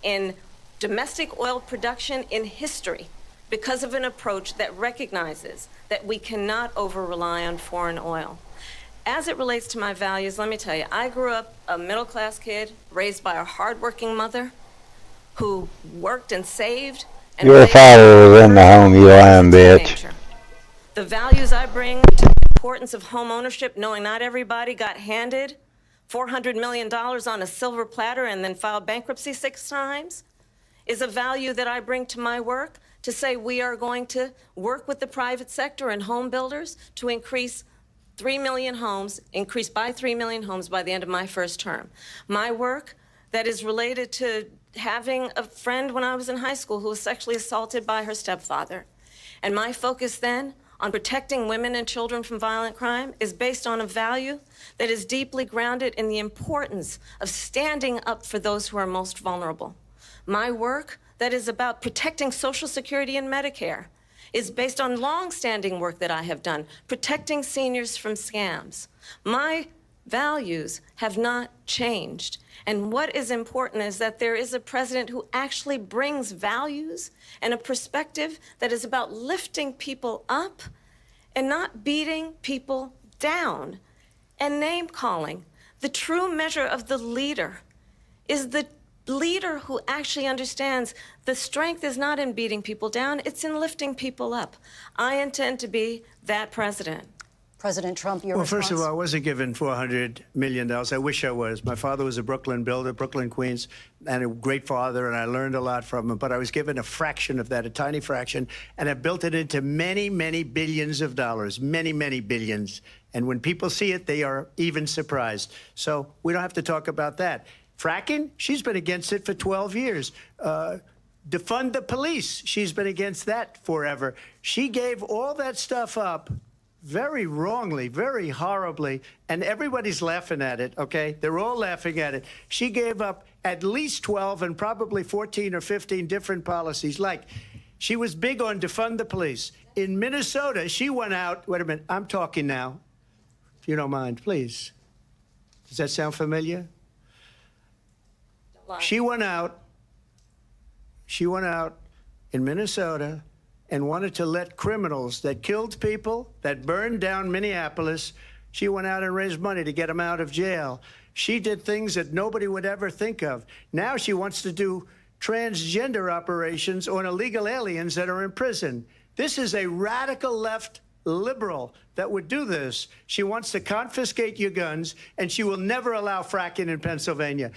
in domestic oil production in history because of an approach that recognizes that we cannot over-rely on foreign oil. As it relates to my values, let me tell you, I grew up a middle-class kid raised by a hardworking mother who worked and saved. And your father was in the home, you lying bitch. The values I bring to the importance of home ownership, knowing not everybody got handed $400 million on a silver platter and then filed bankruptcy 6 times, is a value that I bring to my work to say we are going to work with the private sector and home builders to increase 3 million homes, increase by 3 million homes by the end of my first term. My work that is related to having a friend when I was in high school who was sexually assaulted by her stepfather. And my focus then on protecting women and children from violent crime is based on a value that is deeply grounded in the importance of standing up for those who are most vulnerable. My work that is about protecting Social Security and Medicare is based on long-standing work that I have done, protecting seniors from scams. My values have not changed. And what is important is that there is a president who actually brings values and a perspective that is about lifting people up and not beating people down and name-calling. The true measure of the leader is the leader who actually understands the strength is not in beating people down, it's in lifting people up. I intend to be that president. President Trump, your response? First of all, I wasn't given $400 million. I wish I was. My father was a Brooklyn builder, Brooklyn, Queens, and a great father, and I learned a lot from him. But I was given a fraction of that, a tiny fraction, and I built it into many, many billions of dollars, many, many billions. And when people see it, they are even surprised. So we don't have to talk about that. Fracking, she's been against it for 12 years. Defund the police, she's been against that forever. She gave all that stuff up very wrongly, very horribly, and everybody's laughing at it, okay? They're all laughing at it. She gave up at least 12 and probably 14 or 15 different policies. Like, she was big on defund the police. In Minnesota, she went out, wait a minute, I'm talking now, if you don't mind, please. Does that sound familiar? She went out in Minnesota and wanted to let criminals that killed people, that burned down Minneapolis, she went out and raised money to get them out of jail. She did things that nobody would ever think of. Now she wants to do transgender operations on illegal aliens that are in prison. This is a radical left liberal that would do this. She wants to confiscate your guns, and she will never allow fracking in Pennsylvania.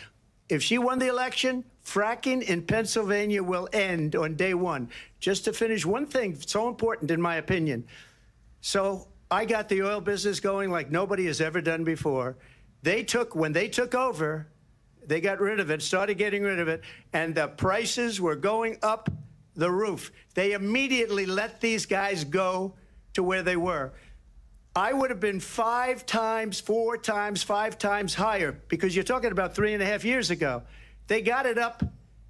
If she won the election, fracking in Pennsylvania will end on day one. Just to finish, one thing so important in my opinion. So I got the oil business going like nobody has ever done before. When they took over, they got rid of it, started getting rid of it, and the prices were going up the roof. They immediately let these guys go to where they were. I would have been 5 times, 4 times, 5 times higher, because you're talking about 3.5 years ago. They got it up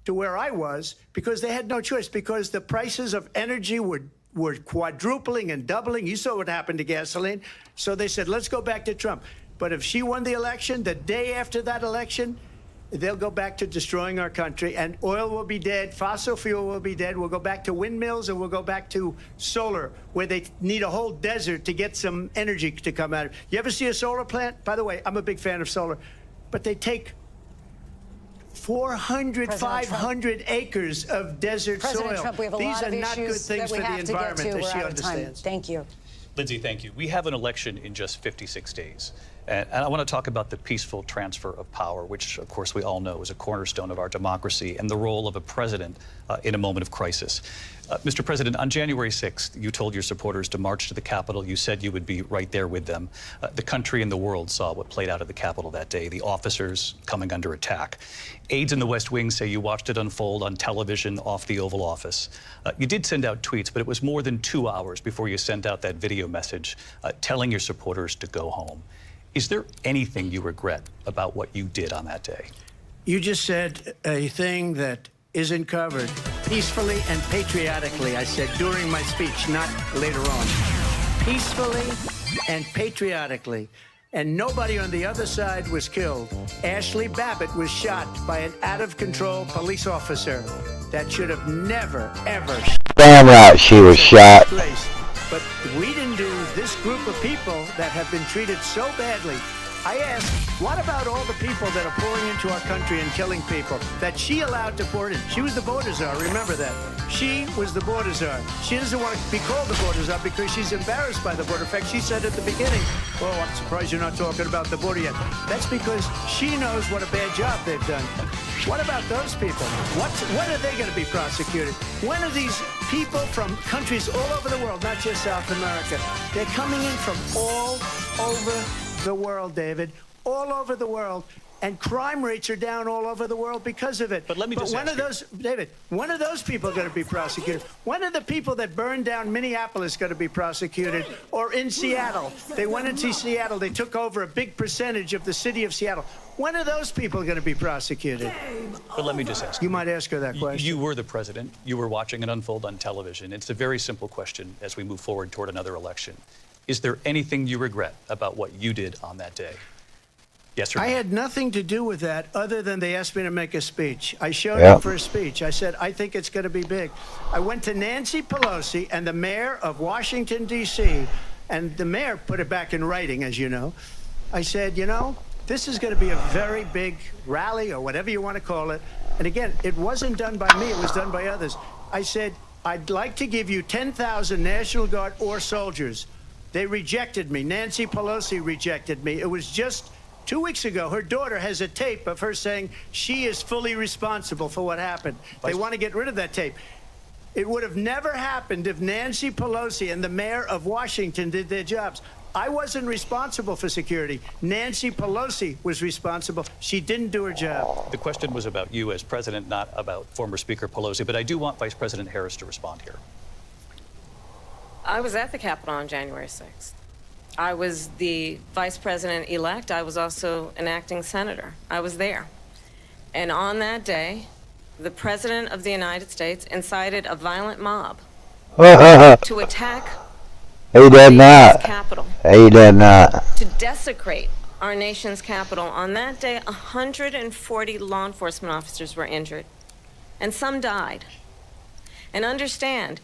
to where I was because they had no choice, because the prices of energy were quadrupling and doubling. You saw what happened to gasoline. So they said, let's go back to Trump. But if she won the election, the day after that election, they'll go back to destroying our country, and oil will be dead, fossil fuel will be dead, we'll go back to windmills, and we'll go back to solar, where they need a whole desert to get some energy to come out of. You ever see a solar plant? By the way, I'm a big fan of solar, but they take 400, 500 acres of desert soil. Trump, we have a These lot are of not good issues things that we for the have to get to. environment that We're she out of time. understands. Thank you. Lindsay, thank you. We have an election in just 56 days. And I want to talk about the peaceful transfer of power, which, of course, we all know is a cornerstone of our democracy, and the role of a president in a moment of crisis. Mr. President, on January 6th, you told your supporters to march to the Capitol. You said you would be right there with them. The country and the world saw what played out at the Capitol that day, the officers coming under attack. Aides in the West Wing say you watched it unfold on television off the Oval Office. You did send out tweets, but it was more than 2 hours before you sent out that video message telling your supporters to go home. Is there anything you regret about what you did on that day? You just said a thing that isn't covered. Peacefully and patriotically, I said during my speech, not later on. Peacefully and patriotically. and nobody on the other side was killed. Ashley Babbitt was shot by an out-of-control police officer. That should have never, ever. Damn right she was shot. But we didn't do this group of people that have been treated so badly. I asked, what about all the people that are pouring into our country and killing people that she allowed to pour in? She was the border czar, remember that. She was the border czar. She doesn't want to be called the border czar because she's embarrassed by the border. In fact, she said at the beginning, oh, I'm surprised you're not talking about the border yet. That's because she knows what a bad job they've done. What about those people? When are they going to be prosecuted? When are these people from countries all over the world, not just South America, they're coming in from all over the world, David, all over the world, and crime rates are down all over the world because of it. But let me just when ask are those, David, when are those people going to be prosecuted? When are the people that burned down Minneapolis going to be prosecuted? Or in Seattle? They went into Seattle. They took over a big percentage of the city of Seattle. When are those people going to be prosecuted? But let me just ask you. You might ask her that question. You were the president. You were watching it unfold on television. It's a very simple question as we move forward toward another election. Is there anything you regret about what you did on that day? Yes or no? I had nothing to do with that other than they asked me to make a speech. I showed up for a speech. I said, I think it's going to be big. I went to Nancy Pelosi and the mayor of Washington, D.C., and the mayor put it back in writing, as you know. I said, you know, this is going to be a very big rally or whatever you want to call it. And again, it wasn't done by me. It was done by others. I said, I'd like to give you 10,000 National Guard or soldiers. They rejected me. Nancy Pelosi rejected me. It was just 2 weeks ago. Her daughter has a tape of her saying she is fully responsible for what happened. They want to get rid of that tape. It would have never happened if Nancy Pelosi and the mayor of Washington did their jobs. I wasn't responsible for security. Nancy Pelosi was responsible. She didn't do her job. The question was about you as president, not about former Speaker Pelosi, but I do want Vice President Harris to respond here. I was at the Capitol on January 6th. I was the vice president-elect. I was also an acting senator. I was there. And on that day, the President of the United States incited a violent mob to attack He did not. Capitol. He did not. To desecrate our nation's capital. On that day, 140 law enforcement officers were injured, and some died. And understand,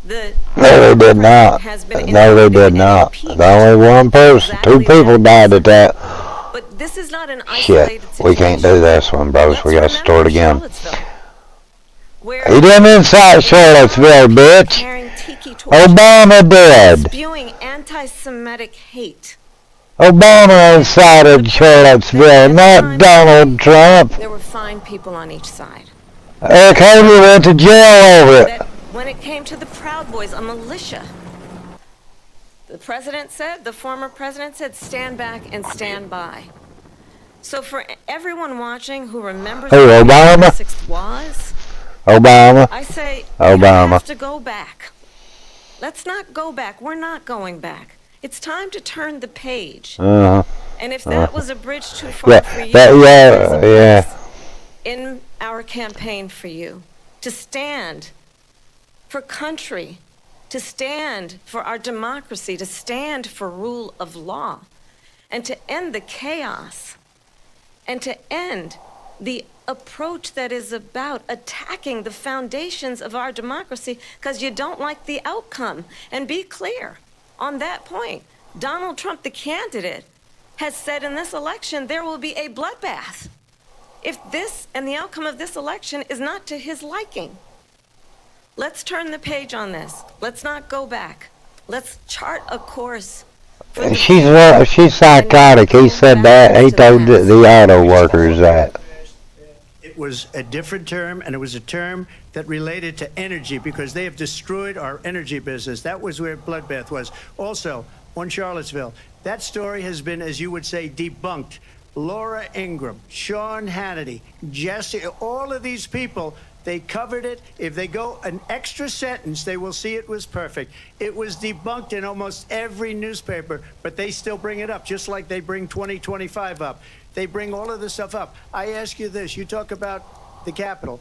no, they did not. No, they did not. Only one person. Two people died at that. But this is not an isolated situation. We can't do this one, brothers. We got to start again. He didn't incite Charlottesville, bitch. Obama did. Spewing anti-Semitic hate. Obama incited Charlottesville, not Donald Trump. There were fine people on each side. Eric Holder went to jail over it. When it came to the Proud Boys, a militia, the president said, the former president said, stand back and stand by. So for everyone watching who remembers who, Obama? What 6th was, Obama. I say, Obama. You have to go back. Let's not go back. We're not going back. It's time to turn the page. And if that was a bridge too far for you, in our campaign for you, to stand for country, to stand for our democracy, to stand for rule of law, and to end the chaos, and to end the approach that is about attacking the foundations of our democracy because you don't like the outcome. And be clear on that point. Donald Trump, the candidate, has said in this election there will be a bloodbath if this and the outcome of this election is not to his liking. Let's turn the page on this. Let's not go back. Let's chart a course. She's psychotic. He said that. He told the auto workers that. It was a different term, and it was a term that related to energy because they have destroyed our energy business. That was where bloodbath was. Also, on Charlottesville, that story has been, as you would say, debunked. Laura Ingraham, Sean Hannity, Jesse, all of these people, they covered it. If they go an extra sentence, they will see it was perfect. It was debunked in almost every newspaper, but they still bring it up, just like they bring 2025 up. They bring all of this stuff up. I ask you this. You talk about the Capitol.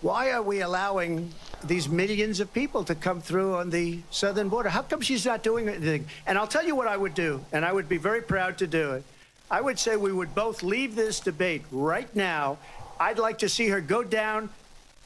Why are we allowing these millions of people to come through on the southern border? How come she's not doing anything? And I'll tell you what I would do, and I would be very proud to do it. I would say we would both leave this debate right now. I'd like to see her go down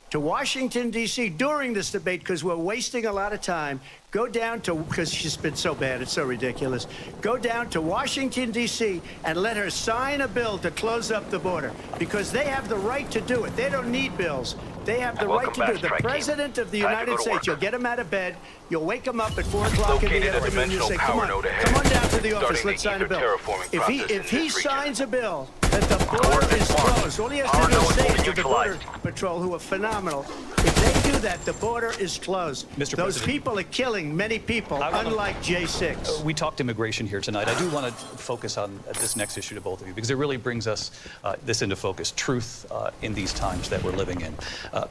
to Washington, D.C. during this debate, because we're wasting a lot of time. Go down to, because she's been so bad, it's so ridiculous. Go down to Washington, D.C. and let her sign a bill to close up the border, because they have the right to do it. They don't need bills. They have the right to do it. The President of the United States, you'll get him out of bed, you'll wake him up at 4 o'clock in the afternoon, you'll say, come on down to the office, let's sign a bill. If he signs a bill that the border is closed, all he has to do is say it to the Border Patrol, who are phenomenal. If they do that, the border is closed. Those people are killing many people, unlike J6. We talked immigration here tonight. I do want to focus on this next issue to both of you, because it really brings us this into focus, truth in these times that we're living in.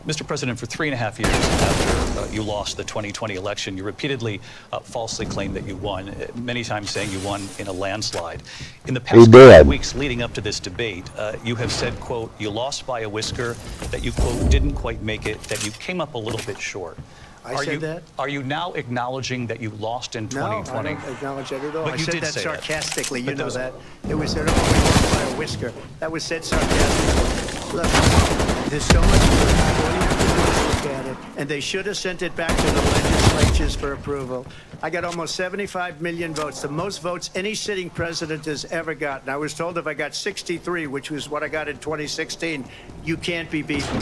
Mr. President, for 3.5 years after you lost the 2020 election, you repeatedly falsely claimed that you won, many times saying you won in a landslide. In the past couple of weeks leading up to this debate, you have said, quote, you lost by a whisker, that you, quote, didn't quite make it, that you came up a little bit short. I said that? Are you now acknowledging that you lost in 2020? No, I don't acknowledge that at all. But I you said did that say sarcastically. That. You know that. It was said, oh, we lost by a whisker. That was said sarcastically. Look, there's so much good. All you have to do is look at it. And they should have sent it back to the legislatures for approval. I got almost 75 million votes, the most votes any sitting president has ever gotten. I was told if I got 63, which was what I got in 2016, you can't be beaten.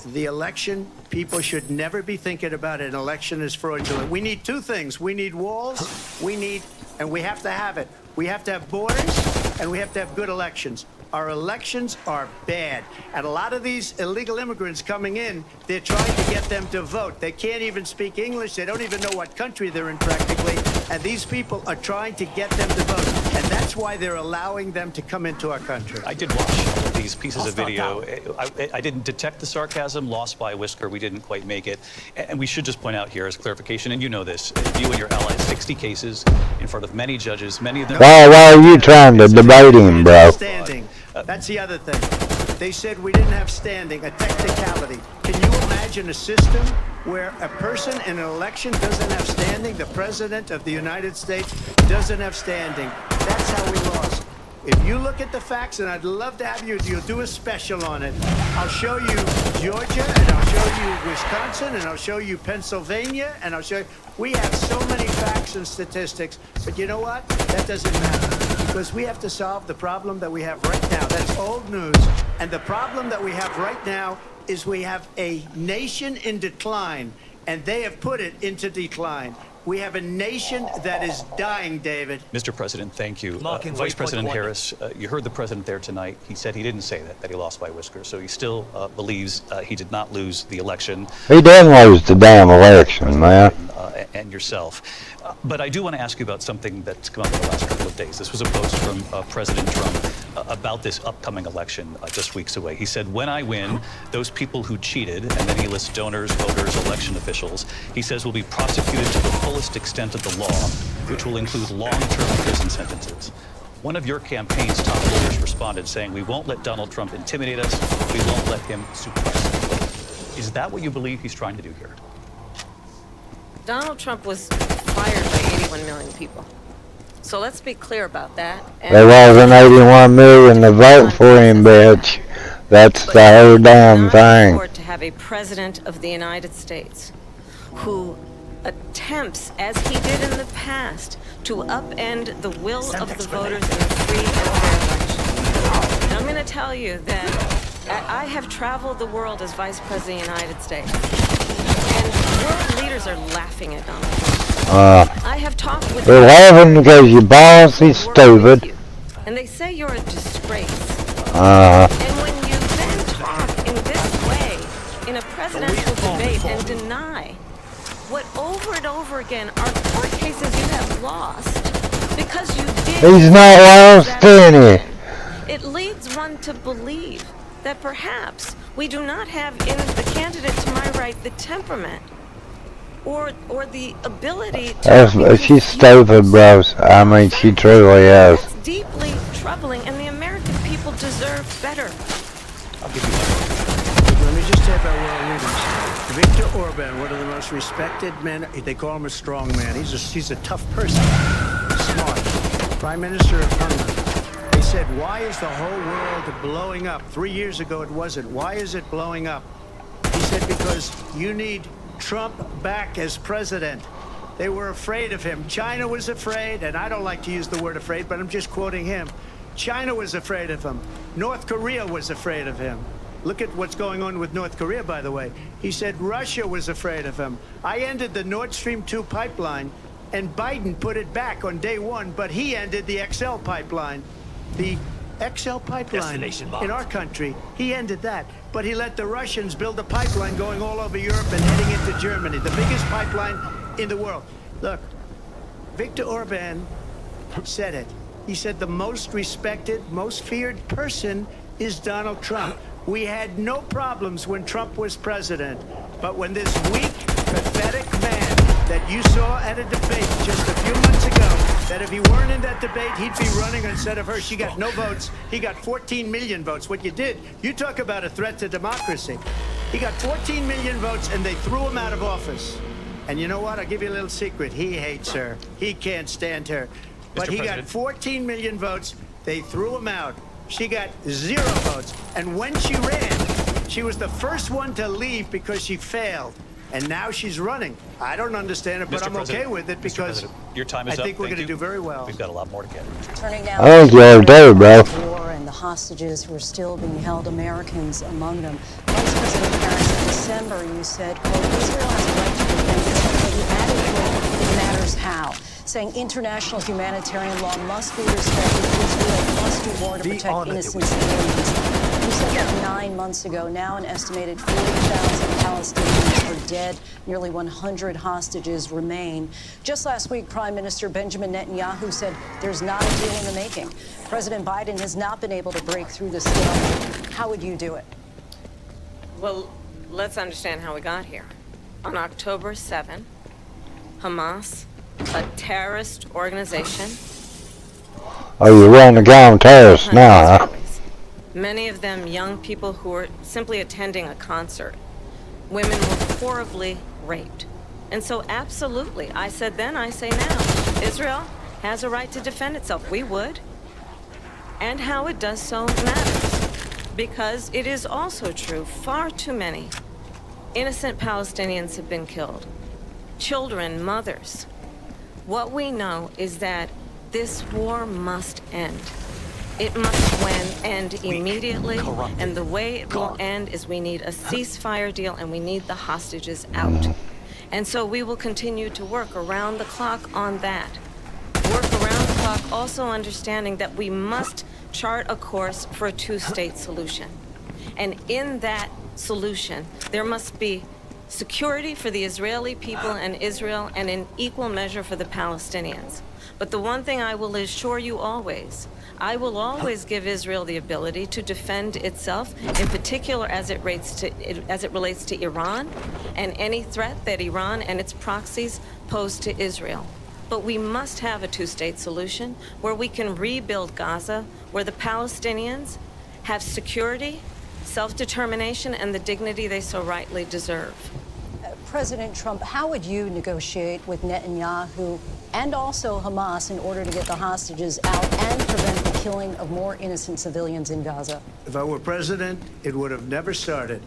The election, people should never be thinking about an election as fraudulent. We need two things. We need walls, and we have to have it. We have to have borders, and we have to have good elections. Our elections are bad. And a lot of these illegal immigrants coming in, they're trying to get them to vote. They can't even speak English. They don't even know what country they're in practically. And these people are trying to get them to vote. And that's why they're allowing them to come into our country. I did watch these pieces of video. I didn't detect the sarcasm, lost by a whisker. We didn't quite make it. And we should just point out here as clarification, and you know this, you and your allies, 60 cases in front of many judges, many of them... Why are you trying to debate him, bro? Standing. That's the other thing. They said we didn't have standing, a technicality. Can you imagine a system where a person in an election doesn't have standing? The President of the United States doesn't have standing. That's how we lost. If you look at the facts, and I'd love to have you'll do a special on it. I'll show you Georgia, and I'll show you Wisconsin, and I'll show you Pennsylvania, and I'll show you... We have so many facts and statistics, but you know what? That doesn't matter, because we have to solve the problem that we have right now. That's old news. And the problem that we have right now is we have a nation in decline, and they have put it into decline. We have a nation that is dying, David. Mr. President, thank you. Vice President Harris, you heard the president there tonight. He said he didn't say that he lost by a whisker. So he still believes he did not lose the election. He didn't lose the damn election, man. And yourself. But I do want to ask you about something that's come up in the last couple of days. This was a post from President Trump about this upcoming election just weeks away. He said, when I win, those people who cheated, and then he lists donors, voters, election officials, he says will be prosecuted to the fullest extent of the law, which will include long-term prison sentences. One of your campaign's top voters responded saying, we won't let Donald Trump intimidate us, we won't let him suppress us. Is that what you believe he's trying to do here? Donald Trump was fired by 81 million people. So let's be clear about that. There wasn't 81 million to vote for him, bitch. That's the whole damn thing. To have a president of the United States who attempts, as he did in the past, to upend the will of the voters in a free and fair election. And I'm going to tell you that I have traveled the world as Vice President of the United States. And world leaders are laughing at Donald Trump. I have talked with they're laughing because your boss is stupid. And they say you're a disgrace. And when you then talk in this way, in a presidential debate, and deny what over and over again are court cases you have lost because you did... He's not lost any. It leads one to believe that perhaps we do not have in the candidate to my right the temperament or the ability to... She's stupid, bros. I mean, she truly is. That's deeply troubling, and the American people deserve better. I'll give you that. Let me just say about world Orban, one of the most respected men. They call him a strong man. He's a tough person, smart. Prime Minister of Hungary. They said, why is the whole world blowing up? 3 years ago it wasn't. Why is it blowing up? He said, because you need Trump back as president. They were afraid of him. China was afraid, and I don't like to use the word afraid, but I'm just quoting him. China was afraid of him. North Korea was afraid of him. Look at what's going on with North Korea, by the way. He said Russia was afraid of him. I ended the Nord Stream 2 pipeline, and Biden put it back on day one, but he ended the XL pipeline. The XL pipeline in our country, he ended that. But he let the Russians build a pipeline going all over Europe and heading into Germany, the biggest pipeline in the world. Look, Viktor Orban said it. He said the most respected, most feared person is Donald Trump. We had no problems when Trump was president, but when this weak, pathetic man that you saw at a debate just a few months ago, that if he weren't in that debate, he'd be running instead of her. She got no votes. He got 14 million votes. What you did, you talk about a threat to democracy. He got 14 million votes, and they threw him out of office. And you know what? I'll give you a little secret. He hates her. He can't stand her. But he got 14 million votes. They threw him out. She got 0 votes. And when she ran, she was the first one to leave because she failed. And now she's running. I don't understand it, but I'm okay with it because your time is I think up. we're going to do very well. We've got a lot more to get. Turning now I think you already did, bro. war and the hostages who are still being held, Americans among them. Vice President Harris, in December, you said, quote, Israel has a right to defend itself, but you added, quote, it matters how, saying international humanitarian law must be respected. Israel must do more to protect innocent civilians. You said that 9 months ago. Now an estimated 40,000 Palestinians are dead. Nearly 100 hostages remain. Just last week, Prime Minister Benjamin Netanyahu said there's not a deal in the making. President Biden has not been able to break through the stalemate. How would you do it? Well, let's understand how we got here. On October 7, Hamas, a terrorist organization. Oh, you run the guy on terrorists now, huh? Many of them young people who were simply attending a concert. Women were horribly raped. And so absolutely, I said then, I say now, Israel has a right to defend itself. We would. And how it does so matters. Because it is also true, far too many innocent Palestinians have been killed. Children, mothers. What we know is that this war must end. It must end immediately, and the way it will end is we need a ceasefire deal and we need the hostages out. And so we will continue to work around the clock on that. Work around the clock, also understanding that we must chart a course for a two-state solution. And in that solution, there must be security for the Israeli people and Israel, and in equal measure for the Palestinians. But the one thing I will assure you always, I will always give Israel the ability to defend itself, in particular as it relates to Iran and any threat that Iran and its proxies pose to Israel. But we must have a two-state solution where we can rebuild Gaza, where the Palestinians have security, self-determination, and the dignity they so rightly deserve. President Trump, how would you negotiate with Netanyahu and also Hamas in order to get the hostages out and prevent the killing of more innocent civilians in Gaza? If I were president, it would have never started.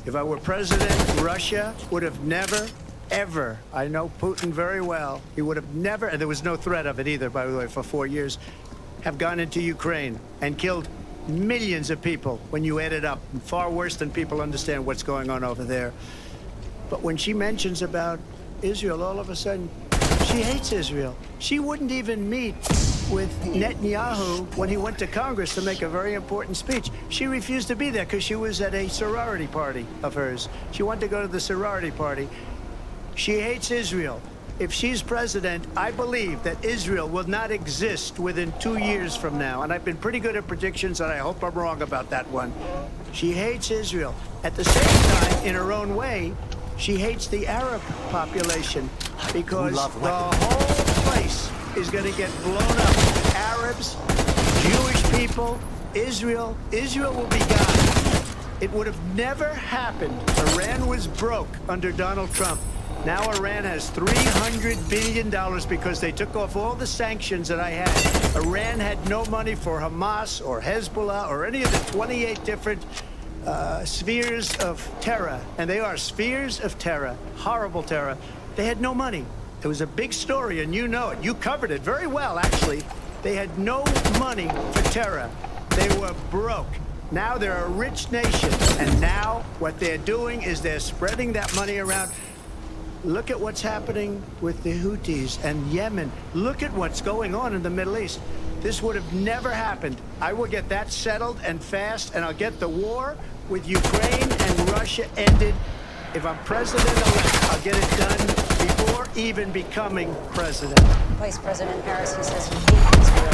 If I were president, Russia would have never, ever, I know Putin very well, he would have never, and there was no threat of it either, by the way, for 4 years, have gone into Ukraine and killed millions of people when you add it up, far worse than people understand what's going on over there. But when she mentions about Israel, all of a sudden, she hates Israel. She wouldn't even meet with Netanyahu when he went to Congress to make a very important speech. She refused to be there because she was at a sorority party of hers. She wanted to go to the sorority party. She hates Israel. If she's president, I believe that Israel will not exist within 2 years from now. And I've been pretty good at predictions, and I hope I'm wrong about that one. She hates Israel. At the same time, in her own way, she hates the Arab population because the whole place is going to get blown up. Arabs, Jewish people, Israel will be gone. It would have never happened. Iran was was broke under Donald Trump. Now Iran has $300 billion because they took off all the sanctions that I had. Iran had no money for Hamas or Hezbollah or any of the 28 different spheres of terror. And they are spheres of terror, horrible terror. They had no money. It was a big story, and you know it. You covered it very well, actually. They had no money for terror. They were broke. Now they're a rich nation, and now what they're doing is they're spreading that money around. Look at what's happening with the Houthis and Yemen. Look at what's going on in the Middle East. This would have never happened. I will get that settled and fast, and I'll get the war with Ukraine and Russia ended. If I'm president-elect, I'll get it done before even becoming president. Vice President Harris, he says he hates Israel.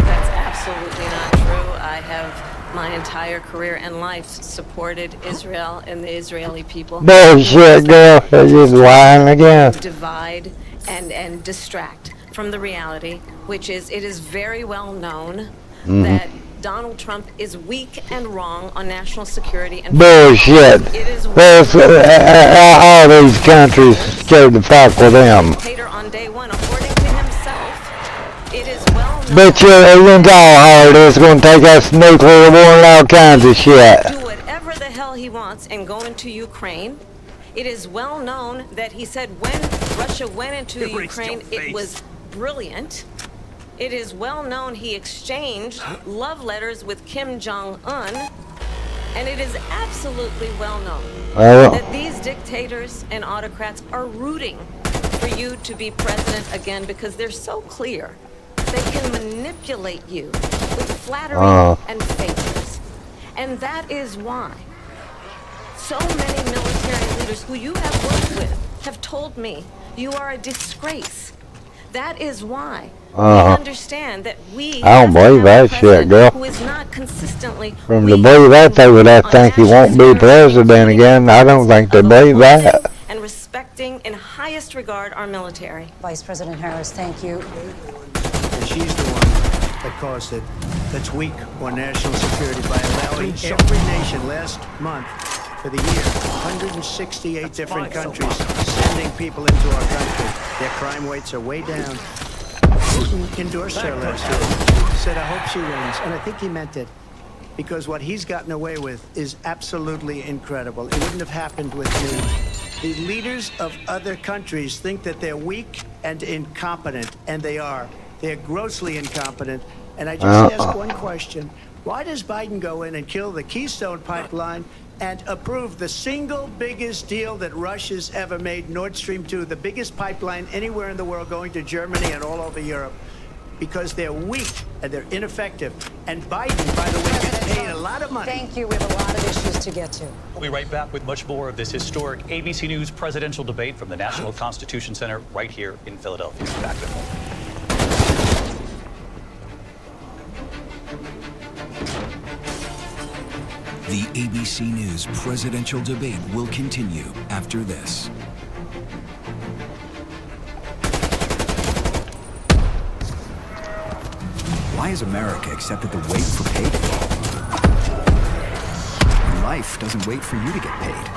That's absolutely not true. I have my entire career and life supported Israel and the Israeli people. Bullshit, girl. You're just lying again. Divide and distract from the reality, which is it is very well known that Donald Trump is weak and wrong on national security and Bullshit. It is There's, all these countries scared to fuck with them. dictator on day one, according to himself. It is well known. Bet you ain't all hard. It's gonna take us nuclear war and all kinds of shit. Do whatever the hell he wants and go into Ukraine. It is well known that he said when Russia went into Ukraine, it was brilliant. It is well known he exchanged love letters with Kim Jong-un. And it is absolutely well known that these dictators and autocrats are rooting for you to be president again because they're so clear. They can manipulate you with flattery and favors. And that is why so many military leaders who you have worked with have told me you are a disgrace. That is why we understand that we I don't believe that shit, girl. who is not consistently From to believe that, they would have to think he won't be president again. I don't think they believe that. And respecting in highest regard our military. Vice President Harris, thank you. And she's the one that caused it. That's weak on national security by allowing every nation last month for the year, 168 different countries sending people into our country. Their crime rates are way down. Putin endorsed her last year. Said, I hope she wins. And I think he meant it. Because what he's gotten away with is absolutely incredible. It wouldn't have happened with me. The leaders of other countries think that they're weak and incompetent, and they are. They're grossly incompetent. And I just ask one question. Why does Biden go in and kill the Keystone Pipeline and approve the single biggest deal that Russia's ever made, Nord Stream 2, the biggest pipeline anywhere in the world going to Germany and all over Europe? Because they're weak and they're ineffective. And Biden, by the way, gets paid a lot of money. Thank you. We have a lot of issues to get to. We'll be right back with much more of this historic ABC News presidential debate from the National Constitution Center right here in Philadelphia. Back in a moment. The ABC News presidential debate will continue after this. Why has America accepted the wait for payday? And life doesn't wait for you to get paid.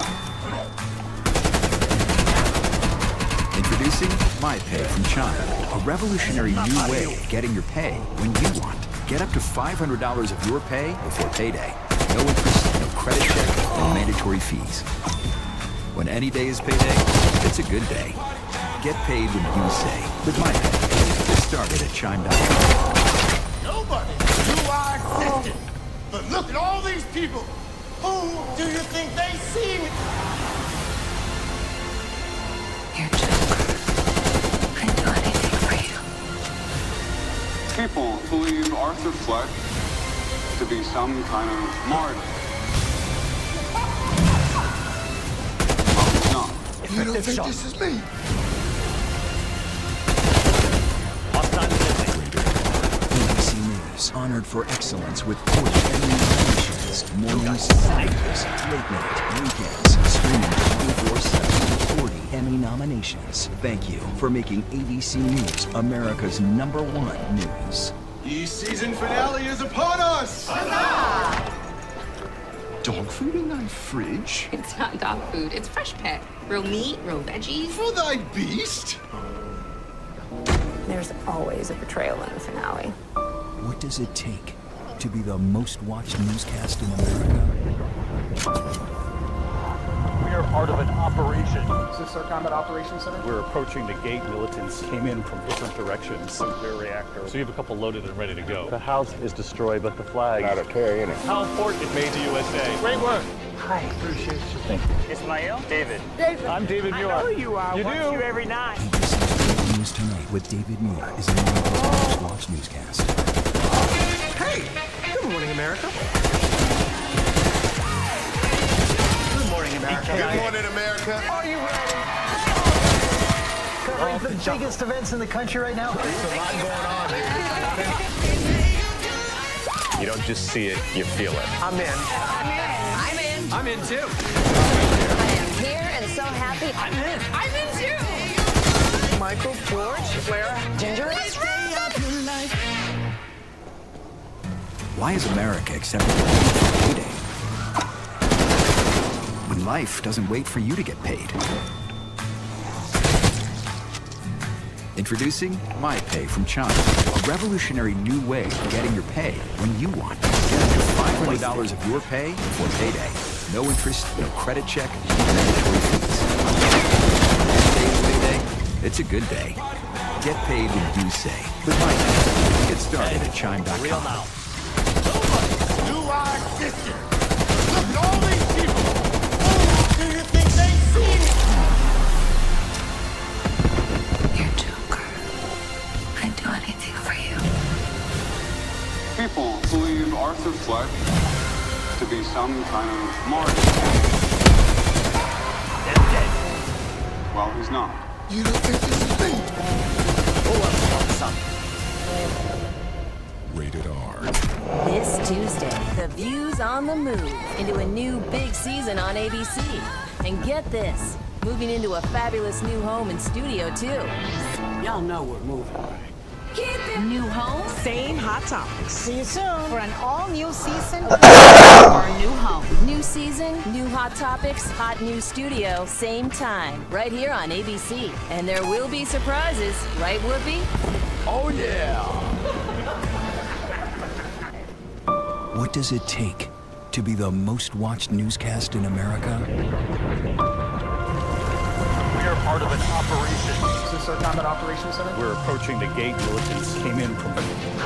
Introducing MyPay from Chime, a revolutionary new way of getting your pay when you want. Get up to $500 of your pay before payday. No interest, no credit check, no mandatory fees. When any day is payday, it's a good day. Get paid when you say with MyPay. Get started at Chime.com. Nobody knew I existed. But look at all these people. Who do you think they see me? You're joke. I'd do anything for you. People believe Arthur Fleck to be some kind of martyr. Well, he's not. You don't think this is me? ABC News, honored for excellence with 40 Emmy nominations, mornings, Saturdays, late night, weekends, streaming 24/7, 40 Emmy nominations. Thank you for making ABC News America's #1 news. The season finale is upon us! dog food in thy fridge? It's not dog food. It's fresh pet. Real meat, real veggies. For thy beast? There's always a betrayal in the finale. What does it take to be the most watched newscast in America? We are part of an operation. Is this our combat operations center? We're approaching the gate. Militants came in from different directions. Nuclear reactor. So you have a couple loaded and ready to go. The house is destroyed, but the flag. Not a carry in it. How important it made to USA. Great work. Hi, appreciate you. Thank you. Ismail? David. I'm David Muir. I know who you are. You Watch do? you every night. ABC's News Tonight with David Muir is America's most watched newscast. Hey! Good morning, America. Good morning, America. Good morning, America. Are you ready? Covering the biggest events in the country right now. There's a lot going on here. You don't just see it, you feel it. I'm in. I'm in. I'm in too. I am here and so happy. I'm in. I'm in too. Michael, George, Clara, Ginger. Why is America accepting payday when life doesn't wait for you to get paid? Introducing My Pay from China, a revolutionary new way of getting your pay when you want. Get up to $500 of your pay before payday. No interest, no credit check, no mandatory fees. Today's payday, it's a good day. Get paid when you say with My Pay. Get started at chime.com. Do I exist here? Look at all these people. Who do you think they see me? You're Joker. I'd do anything for you. People believe Arthur Fleck to be some kind of martyr. Well, he's not. You don't think this is me? Rated R. This Tuesday, the view's on the move into a new big season on ABC. And get this, moving into a fabulous new home and studio too. Y'all know we're moving, right? New home? Same hot topics. See you soon. For an all-new season or a new home. New season, new hot topics, hot new studio, same time, right here on ABC. And there will be surprises, right, Whoopi? Oh yeah! What does it take to be the most watched newscast in America? We are part of an operation. Is this our combat operations center? We're approaching the gate. Militants came in from.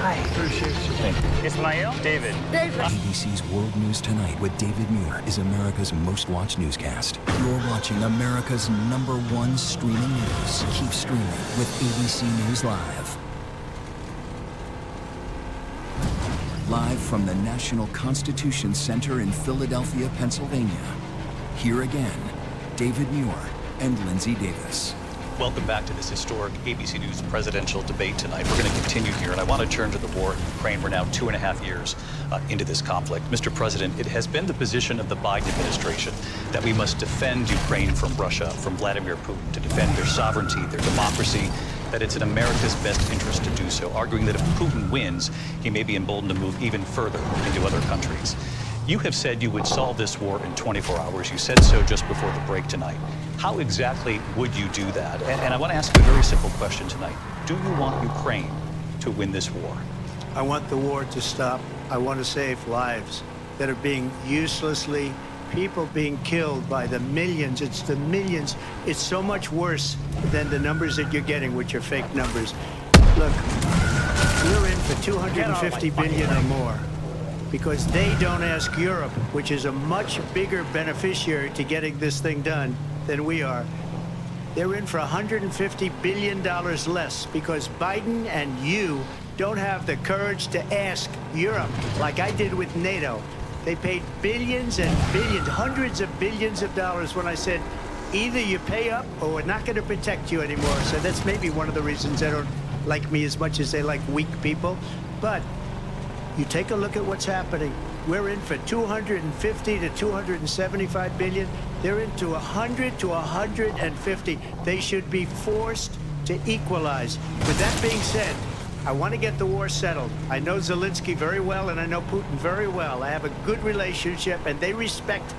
Hi, appreciate you. Thank you. Ismail? David. ABC's World News Tonight with David Muir is America's most watched newscast. You're watching America's #1 streaming news. Keep streaming with ABC News Live. Live from the National Constitution Center in Philadelphia, Pennsylvania. Here again, David Muir and Lindsay Davis. Welcome back to this historic ABC News presidential debate tonight. We're going to continue here, and I want to turn to the war in Ukraine. We're now 2.5 years into this conflict. Mr. President, it has been the position of the Biden administration that we must defend Ukraine from Russia, from Vladimir Putin, to defend their sovereignty, their democracy, that it's in America's best interest to do so, arguing that if Putin wins, he may be emboldened to move even further into other countries. You have said you would solve this war in 24 hours. You said so just before the break tonight. How exactly would you do that? And I want to ask you a very simple question tonight. Do you want Ukraine to win this war? I want the war to stop. I want to save lives that are being uselessly, people being killed by the millions. It's the millions. It's so much worse than the numbers that you're getting, which are fake numbers. Look, we're in for 250 billion or more because they don't ask Europe, which is a much bigger beneficiary to getting this thing done than we are. They're in for $150 billion less because Biden and you don't have the courage to ask Europe like I did with NATO. They paid billions and billions, hundreds of billions of dollars when I said, either you pay up or we're not going to protect you anymore. So that's maybe one of the reasons they don't like me as much as they like weak people. But you take a look at what's happening. We're in for 250 to 275 billion. They're into 100 to 150. They should be forced to equalize. With that being said, I want to get the war settled. I know Zelensky very well, and I know Putin very well. I have a good relationship, and they respect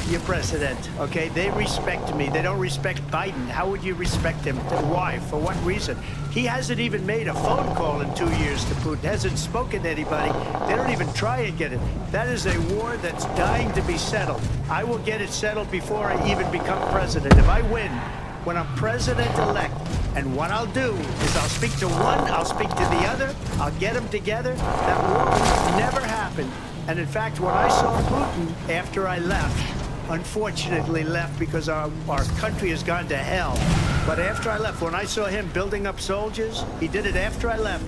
your president, okay? They respect me. They don't respect Biden. How would you respect him? Why? For what reason? He hasn't even made a phone call in 2 years to Putin, hasn't spoken to anybody. They don't even try and get it. That is a war that's dying to be settled. I will get it settled before I even become president. If I win, when I'm president-elect, and what I'll do is I'll speak to one, I'll speak to the other, I'll get them together. That war will never happen. And in fact, when I saw Putin after I left, unfortunately left because our country has gone to hell. But after I left, when I saw him building up soldiers, he did it after I left,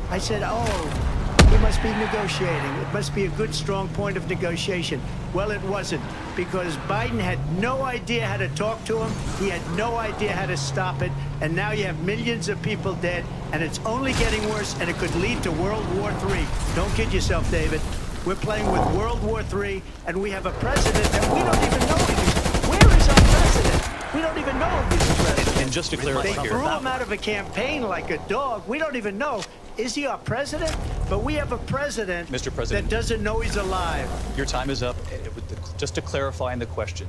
I said, oh, he must be negotiating. It must be a good, strong point of negotiation. Well, it wasn't, because Biden had no idea how to talk to him. He had no idea how to stop it. And now you have millions of people dead, and it's only getting worse, and it could lead to World War III. Don't kid yourself, David. We're playing with World War III, and we have a president that we don't even know if he's... Where is our president? We don't even know if he's president. And just to clarify They here, threw him out of a campaign like a dog. We don't even know. Is he our president? But we have a president, Mr. President, that doesn't know he's alive. your time is up. Just to clarify in the question,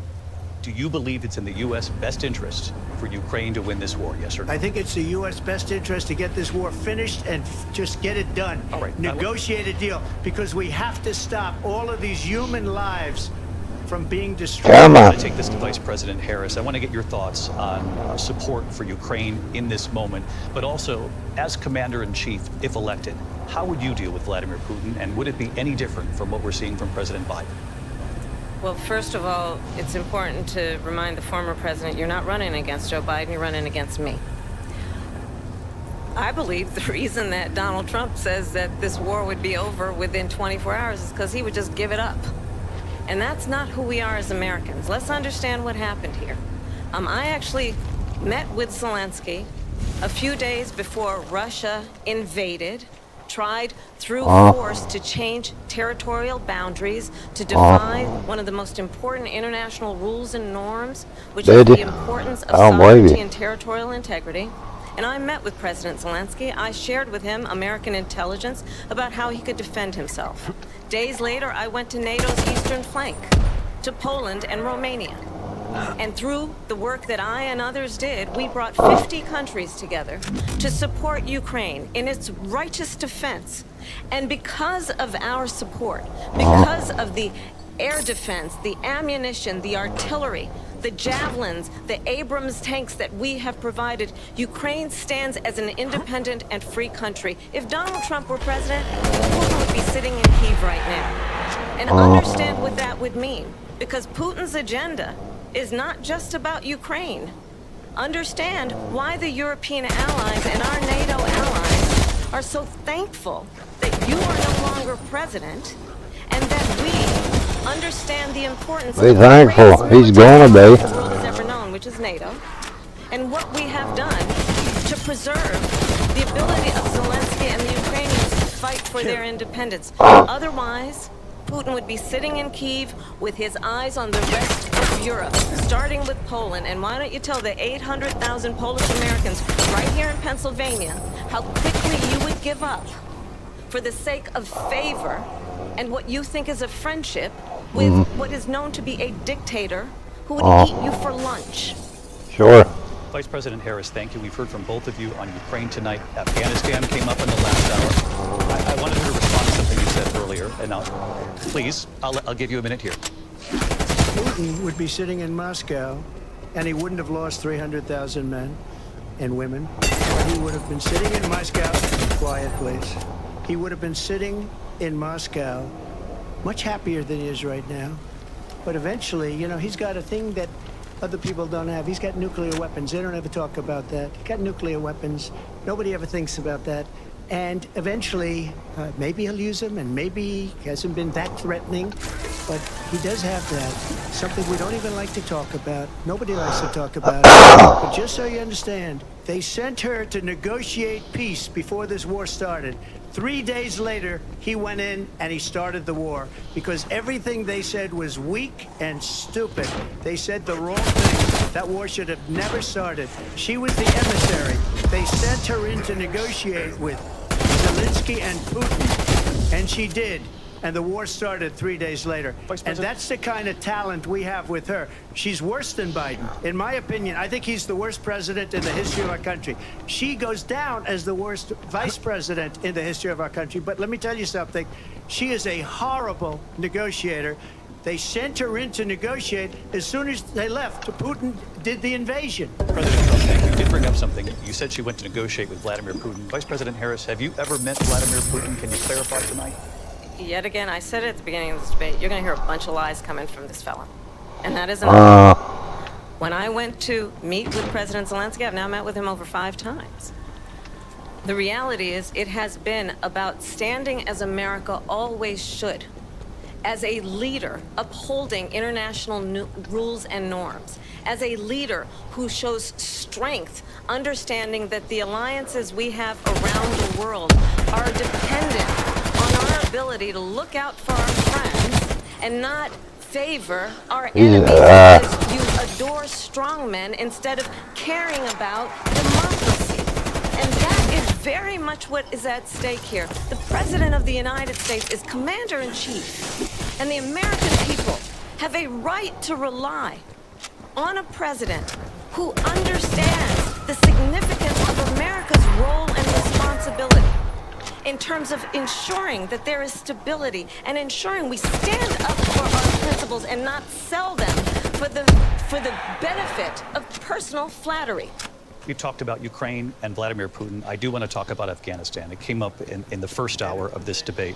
do you believe it's in the U.S. best interest for Ukraine to win this war, yes or no? I think it's the U.S. best interest to get this war finished and just get it done. All right. Negotiate a deal, because we have to stop all of these human lives from being destroyed. I want to take this to Vice President Harris. I want to get your thoughts on support for Ukraine in this moment, but also, as Commander-in-Chief, if elected, how would you deal with Vladimir Putin, and would it be any different from what we're seeing from President Biden? Well, first of all, it's important to remind the former president you're not running against Joe Biden, you're running against me. I believe the reason that Donald Trump says that this war would be over within 24 hours is because he would just give it up. And that's not who we are as Americans. Let's understand what happened here. I actually met with Zelensky a few days before Russia invaded, tried through force to change territorial boundaries, to defy one of the most important international rules and norms, which is the importance of sovereignty and territorial integrity. And I met with President Zelensky. I shared with him American intelligence about how he could defend himself. Days later, I went to NATO's eastern flank, to Poland and Romania. And through the work that I and others did, we brought 50 countries together to support Ukraine in its righteous defense. And because of our support, because of the air defense, the ammunition, the artillery, the javelins, the Abrams tanks that we have provided, Ukraine stands as an independent and free country. If Donald Trump were president, Putin would be sitting in Kyiv right now. And understand what that would mean, because Putin's agenda is not just about Ukraine. Understand why the European allies and our NATO allies are so thankful that you are no longer president, and that we understand the importance of the thankful. He's gonna be. the world has ever known, which is NATO, and what we have done to preserve the ability of Zelensky and the Ukrainians to fight for their independence. Otherwise, Putin would be sitting in Kyiv with his eyes on the rest of Europe, starting with Poland. And why don't you tell the 800,000 Polish Americans right here in Pennsylvania how quickly you would give up for the sake of favor and what you think is a friendship with what is known to be a dictator who would eat you for lunch. Sure. Vice President Harris, thank you. We've heard from both of you on Ukraine tonight. Afghanistan came up in the last hour. I wanted to respond to something you said earlier, and now, please, I'll give you a minute here. Putin would be sitting in Moscow, and he wouldn't have lost 300,000 men and women. But he would have been sitting in Moscow, quiet please. He would have been sitting in Moscow much happier than he is right now. But eventually, you know, he's got a thing that other people don't have. He's got nuclear weapons. They don't ever talk about that. He's got nuclear weapons. Nobody ever thinks about that. And eventually, maybe he'll use them, and maybe he hasn't been that threatening, but he does have that. Something we don't even like to talk about. Nobody likes to talk about it. But just so you understand, they sent her to negotiate peace before this war started. 3 days later, he went in and he started the war because everything they said was weak and stupid. They said the wrong thing. That war should have never started. She was the emissary. They sent her in to negotiate with Zelensky and Putin. And she did. And the war started 3 days later. And that's the kind of talent we have with her. She's worse than Biden. In my opinion, I think he's the worst president in the history of our country. She goes down as the worst vice president in the history of our country. But let me tell you something. She is a horrible negotiator. They sent her in to negotiate. As soon as they left, Putin did the invasion. President Trump, thank you. You did bring up something. You said she went to negotiate with Vladimir Putin. Vice President Harris, have you ever met Vladimir Putin? Can you clarify tonight? Yet again, I said it at the beginning of this debate, you're going to hear a bunch of lies coming from this fella. And that is enough. When I went to meet with President Zelensky, I've now met with him over 5 times. The reality is, it has been about standing as America always should, as a leader upholding international rules and norms, as a leader who shows strength, understanding that the alliances we have around the world are dependent on our ability to look out for our friends and not favor our enemies because you adore strongmen instead of caring about democracy. And that is very much what is at stake here. The President of the United States is Commander-in-Chief, and the American people have a right to rely on a president who understands the significance of America's role and responsibility in terms of ensuring that there is stability and ensuring we stand up for our principles and not sell them for the benefit of personal flattery. You talked about Ukraine and Vladimir Putin. I do want to talk about Afghanistan. It came up in the first hour of this debate.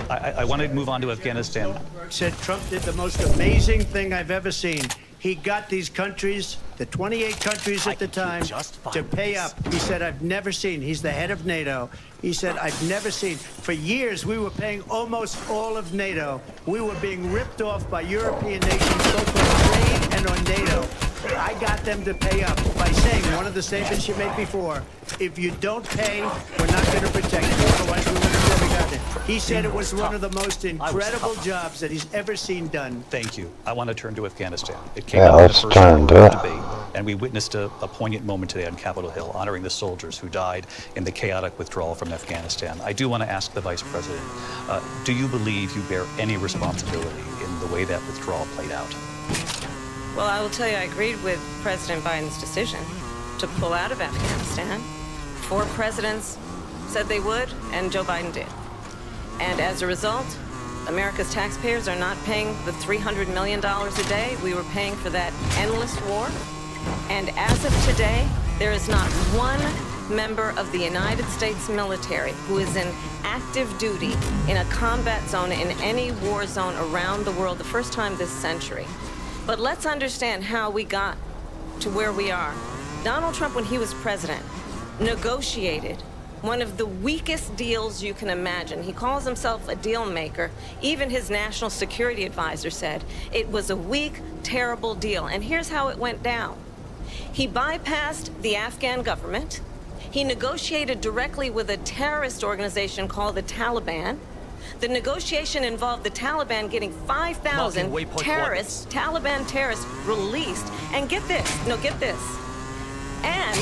I want to move on to Afghanistan. Said Trump did the most amazing thing I've ever seen. He got these countries, the 28 countries at the time, to pay up. He said, I've never seen, he's the head of NATO. He said, I've never seen. For years, we were paying almost all of NATO. We were being ripped off by European nations, both on trade and on NATO. I got them to pay up by saying one of the statements you made before, if you don't pay, we're not going to protect you, otherwise we would have never gotten it. He said it was one of the most incredible jobs that he's ever seen done. Thank you. I want to turn to Afghanistan. It came up in the first hour of the debate, and we witnessed a poignant moment today on Capitol Hill, honoring the soldiers who died in the chaotic withdrawal from Afghanistan. I do want to ask the Vice President, do you believe you bear any responsibility in the way that withdrawal played out? Well, I will tell you, I agreed with President Biden's decision to pull out of Afghanistan. 4 presidents said they would, and Joe Biden did. And as a result, America's taxpayers are not paying the $300 million a day we were paying for that endless war. And as of today, there is not one member of the United States military who is in active duty in a combat zone in any war zone around the world, the first time this century. But let's understand how we got to where we are. Donald Trump, when he was president, negotiated one of the weakest deals you can imagine. He calls himself a deal maker. Even his national security advisor said it was a weak, terrible deal. And here's how it went down. He bypassed the Afghan government. He negotiated directly with a terrorist organization called the Taliban. The negotiation involved the Taliban getting 5,000 terrorists, Taliban terrorists, released. And get this, and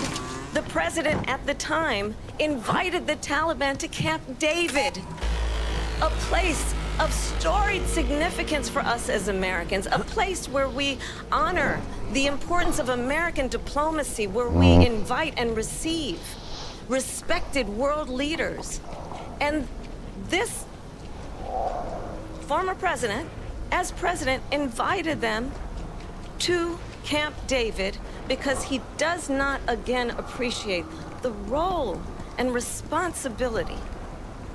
the president at the time invited the Taliban to Camp David, a place of storied significance for us as Americans, a place where we honor the importance of American diplomacy, where we invite and receive respected world leaders. And this former president, as president, invited them to Camp David because he does not again appreciate the role and responsibility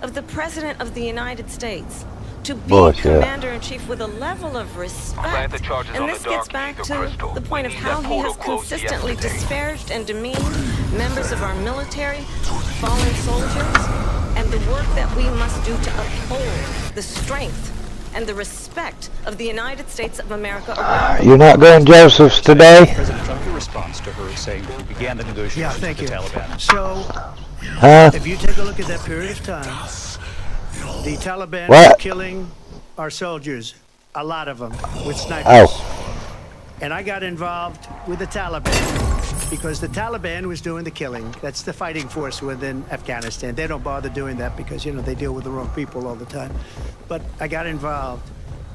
of the President of the United States to be Commander-in-Chief with a level of respect. And this gets back to the point of how he has consistently disparaged and demeaned members of our military, fallen soldiers, and the work that we must do to uphold the strength and the respect of the United States of America around You're not going Joseph's today? President Trump, your response to her saying that he began the negotiations with the Taliban. So, if you take a look at that period of time, the Taliban were killing our soldiers, a lot of them, with snipers. And I got involved with the Taliban. because the Taliban was doing the killing. That's the fighting force within Afghanistan. They don't bother doing that because, you know, they deal with the wrong people all the time. But I got involved.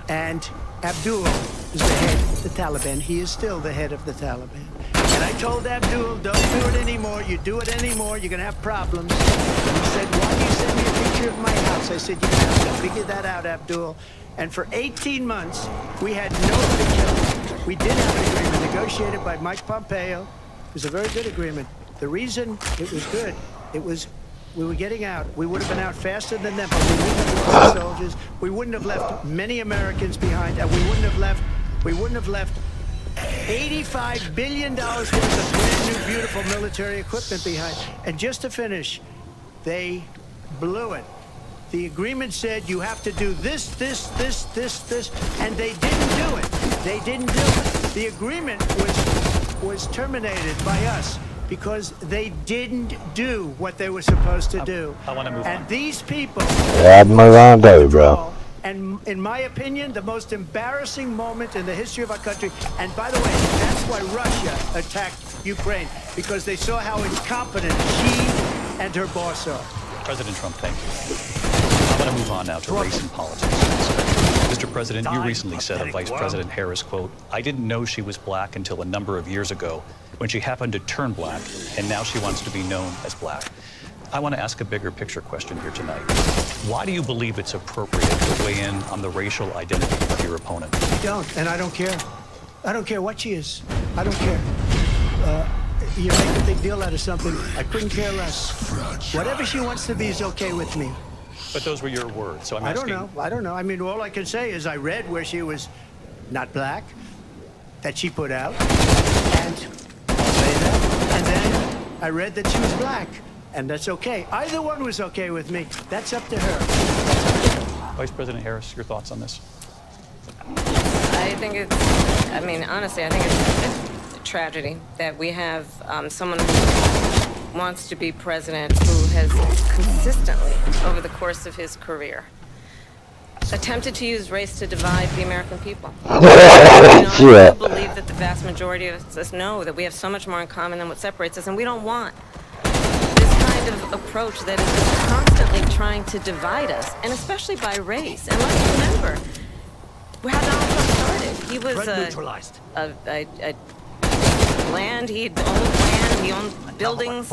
And Abdul is the head of the Taliban. He is still the head of the Taliban. And I told Abdul, don't do it anymore. You do it anymore, you're going to have problems. And he said, why do you send me a picture of my house? I said, you're going to have to figure that out, Abdul. And for 18 months, we had nobody killed. We did have an agreement negotiated by Mike Pompeo. It was a very good agreement. The reason it was good, it was we were getting out. We would have been out faster than them, but we wouldn't have lost soldiers. We wouldn't have left many Americans behind, and we wouldn't have left $85 billion worth of brand new, beautiful military equipment behind. And just to finish, they blew it. The agreement said you have to do this, and they didn't do it. They didn't do it. The agreement was terminated by us because they didn't do what they were supposed to do. I want to move on. And these people... Yeah, I'd move on too, bro. And in my opinion, the most embarrassing moment in the history of our country, and by the way, that's why Russia attacked Ukraine, because they saw how incompetent she and her boss are. President Trump, thank you. I want to move on now to race and politics. Mr. President, you recently said of Vice President Harris, quote, I didn't know she was black until a number of years ago when she happened to turn black, and now she wants to be known as black. I want to ask a bigger picture question here tonight. Why do you believe it's appropriate to weigh in on the racial identity of your opponent? I don't, and I don't care. I don't care what she is. I don't care. You make a big deal out of something. I couldn't care less. Whatever she wants to be is okay with me. But those were your words, so I'm asking... I don't know. I mean, all I can say is I read where she was not black, that she put out, and I'll say that. And then I read that she was black, and that's okay. Either one was okay with me. That's up to her. Vice President Harris, your thoughts on this? I think it's, I mean, honestly, I think it's a tragedy that we have someone who wants to be president who has consistently, over the course of his career, attempted to use race to divide the American people. I do believe that the vast majority of us know that we have so much more in common than what separates us, and we don't want this kind of approach that is just constantly trying to divide us, and especially by race. And let's remember how Donald Trump started. He was he owned land, he owned buildings,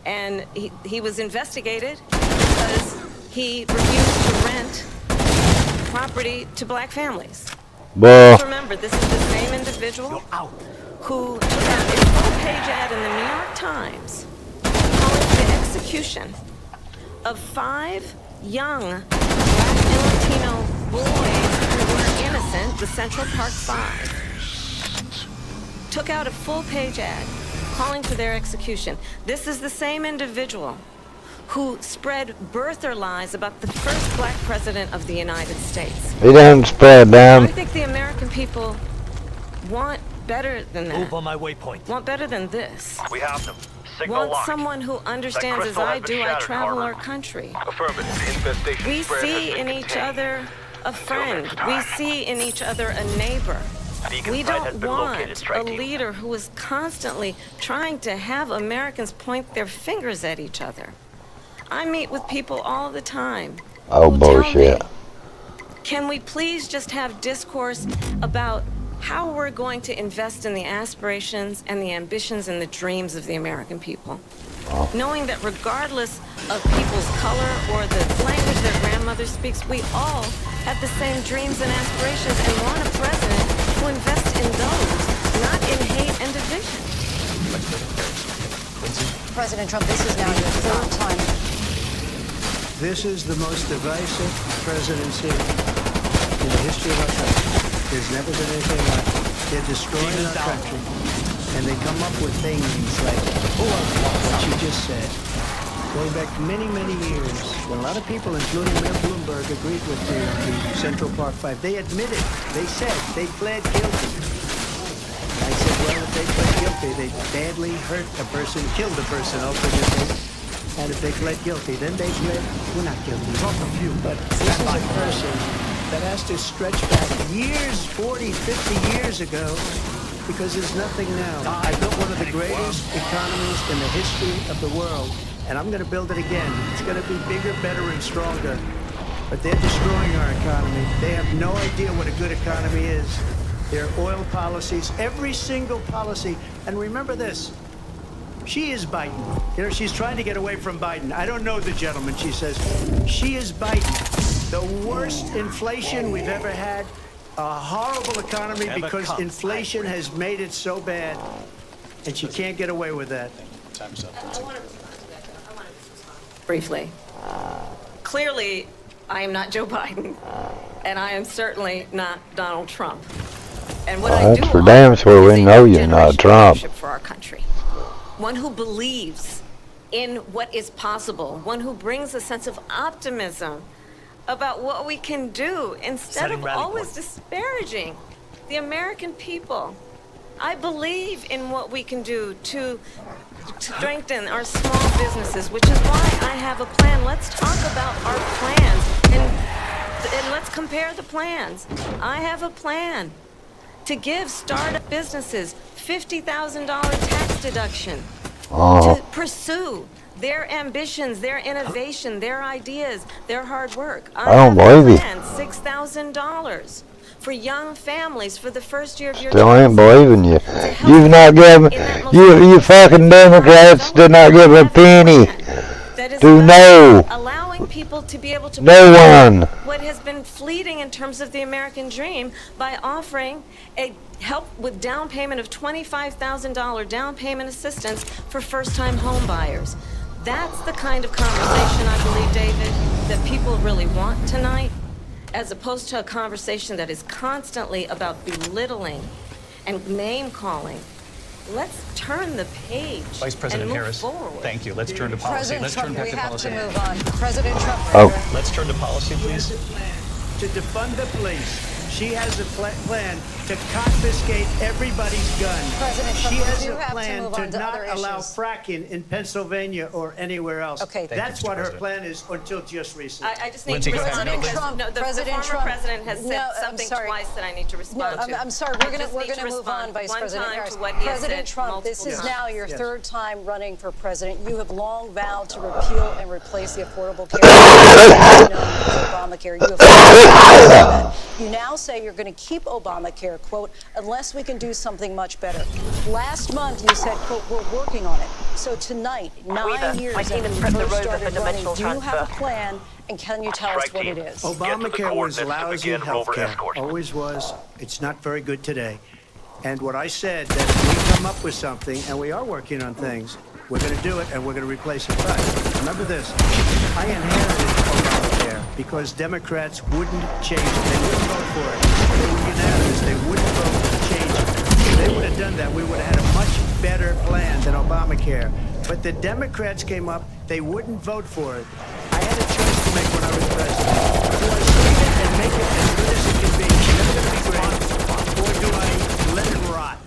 and he was investigated because he refused to rent property to black families. Let's remember, this is the same individual who took out a full-page ad in the New York Times calling for the execution of 5 young black and Latino boys who were innocent, the Central Park 5. Took out a full-page ad calling for their execution. This is the same individual who spread birther lies about the first black president of the United States. He didn't spread them. I think the American people want better than that. Move on my waypoint. Want better than this. We have them. Signal Want locked. someone who understands as I do, I travel our country. Affirmative. Infestation We spread see has been in each contained. other a friend. We see in each other a neighbor. We don't want a leader who is constantly trying to have Americans point their fingers at each other. I meet with people all the time. Oh, who tell bullshit. me, can we please just have discourse about how we're going to invest in the aspirations and the ambitions and the dreams of the American people? Knowing that regardless of people's color or the language their grandmother speaks, we all have the same dreams and aspirations and want a president who invests in those, not in hate and division. President Trump, this is now your 3rd time. This is the most divisive presidency in the history of our country. There's never been anything like it. They're destroying our country. And they come up with things like what you just said. Going back many, many years, when a lot of people, including Mayor Bloomberg, agreed with the Central Park 5, they admitted, they said, they pled guilty. I said, well, if they pled guilty, they badly hurt a person, killed a person, ultimately. And if they pled guilty, then they pled, we're not guilty. But this is a person that has to stretch back years, 40, 50 years ago, because there's nothing now. I built one of the greatest economies in the history of the world, and I'm going to build it again. It's going to be bigger, better, and stronger. But they're destroying our economy. They have no idea what a good economy is. Their oil policies, every single policy. And remember this, she is Biden. You know, she's trying to get away from Biden. I don't know the gentleman, she says. She is Biden. The worst inflation we've ever had. A horrible economy because inflation has made it so bad. And she can't get away with that. Time's up. Briefly. Clearly, I am not Joe Biden, and I am certainly not Donald Trump. And what I do That's for damn sure we know you're not Trump. For our country, one who believes in what is possible, one who brings a sense of optimism about what we can do instead of always disparaging the American people. I believe in what we can do to strengthen our small businesses, which is why I have a plan. Let's talk about our plans and let's compare the plans. I have a plan to give startup businesses $50,000 tax deduction to pursue their ambitions, their innovation, their ideas, their hard work. I don't believe you. $6,000 for young families for the first year of your Still ain't believing you. You've not given, you fucking Democrats did not give a penny. Do no. Allowing people to be able to No one. what has been fleeting in terms of the American dream by offering a help with down payment of $25,000 down payment assistance for first-time home buyers. That's the kind of conversation, I believe, David, that people really want tonight, as opposed to a conversation that is constantly about belittling and name-calling. Let's turn the page. Vice President and move Harris, forward. thank you. Let's turn to policy. President Let's Trump, turn back we to have policy. to move on. President Trump. Oh. Let's turn to policy, please. To defund the police. She has a plan to confiscate everybody's gun. President Trump, she we has do a have to plan move to on to not other allow issues. fracking in Pennsylvania or anywhere else. Okay. That's Mr. what her President. plan is until just recently. I just need Lindsay, to go ahead. respond because Trump, the President former Trump. president has said No, I'm something sorry. twice that I need to respond No, to. I'm sorry. I We're just going need to to move on, respond Vice one President time Harris. to what he has President said Trump, this multiple is times. now your Yes. third time running for president. You have long vowed to repeal and replace the Affordable Care Act, known as Obamacare. You now say you're going to keep Obamacare, quote, unless we can do something much better. Last month you said, quote, we're working on it. So tonight, 9 years after you first started running, do you have a plan, and can you tell us what it is? Obamacare was lousy health care. Always was. It's not very good today. And what I said, that if we come up with something, and we are working on things, we're going to do it, and we're going to replace it. But remember this. I inherited Obamacare because Democrats wouldn't change it. They wouldn't vote for it. They were unanimous. They wouldn't vote to change it. If they would have done that, we would have had a much better plan than Obamacare. But the Democrats came up. They wouldn't vote for it. I had a choice to make when I was president. Do I save it and make it as good as it can be? It's never going to be great. Or do I let it rot?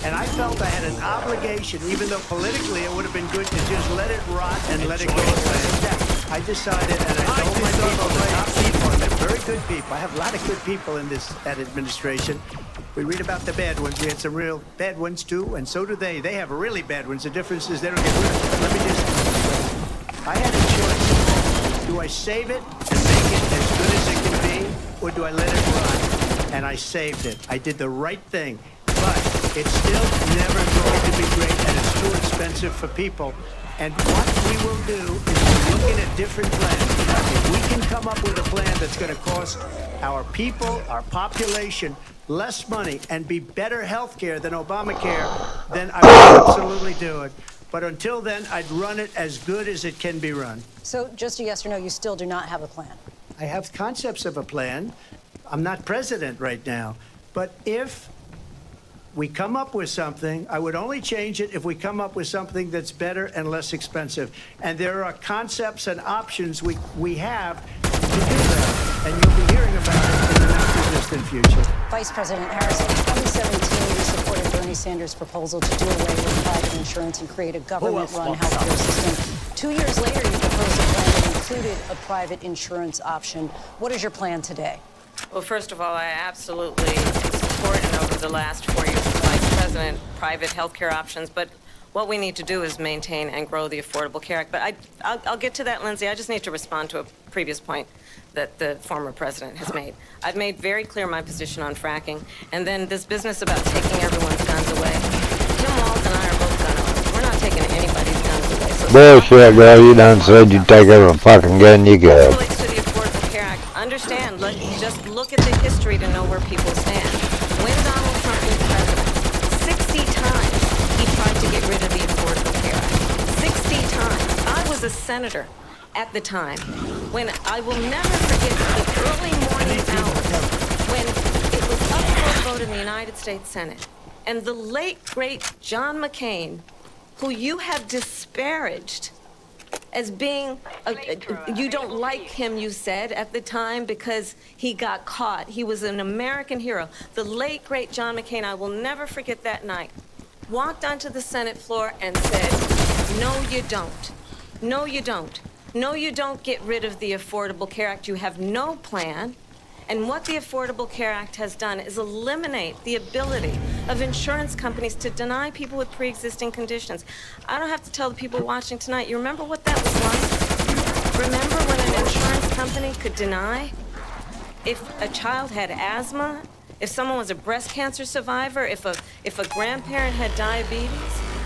And I felt I had an obligation, even though politically it would have been good to just let it rot and let it go away. I decided, and I told my people, the top people, and they're very good people. I have a lot of good people in this administration. We read about the bad ones. We had some real bad ones too, and so do they. They have really bad ones. The difference is they don't get rid of it. Let me just. I had a choice. Do I save it and make it as good as it can be, or do I let it rot? And I saved it. I did the right thing. But it's still never going to be great, and it's too expensive for people. And what we will do is we're looking at different plans. If we can come up with a plan that's going to cost our people, our population, less money and be better health care than Obamacare, then I would absolutely do it. But until then, I'd run it as good as it can be run. So just a yes or no, you still do not have a plan? I have concepts of a plan. I'm not president right now. But if we come up with something, I would only change it if we come up with something that's better and less expensive. And there are concepts and options we have to do that. And you'll be hearing about it in the not-too-distant future. Vice President Harris, in 2017, you supported Bernie Sanders' proposal to do away with private insurance and create a government-run healthcare system. 2 years later, you proposed a plan that included a private insurance option. What is your plan today? Well, first of all, I absolutely support, and over the last 4 years of my president private health care options, but what we need to do is maintain and grow the Affordable Care Act. But I'll get to that, Lindsay. I just need to respond to a previous point that the former president has made. I've made very clear my position on fracking, and then this business about taking everyone's guns away. Tim Walz and I are both gun owners. We're not taking anybody's guns away. So Bullshit, girl. You done said you'd take every fucking gun you As it got. relates to the Affordable Care Act, understand, just look at the history to know where people stand. When Donald Trump was president, 60 times he tried to get rid of the Affordable Care Act. 60 times. I was a senator at the time when I will never forget the early morning hours when it was up for a vote in the United States Senate. And the late, great John McCain, who you have disparaged as being, you don't like him, you said, at the time because he got caught. He was an American hero. The late, great John McCain, I will never forget that night, walked onto the Senate floor and said, no, you don't. No, you don't. No, you don't get rid of the Affordable Care Act. You have no plan. And what the Affordable Care Act has done is eliminate the ability of insurance companies to deny people with pre-existing conditions. I don't have to tell the people watching tonight, you remember what that was like? Remember when an insurance company could deny if a child had asthma, if someone was a breast cancer survivor, if a grandparent had diabetes?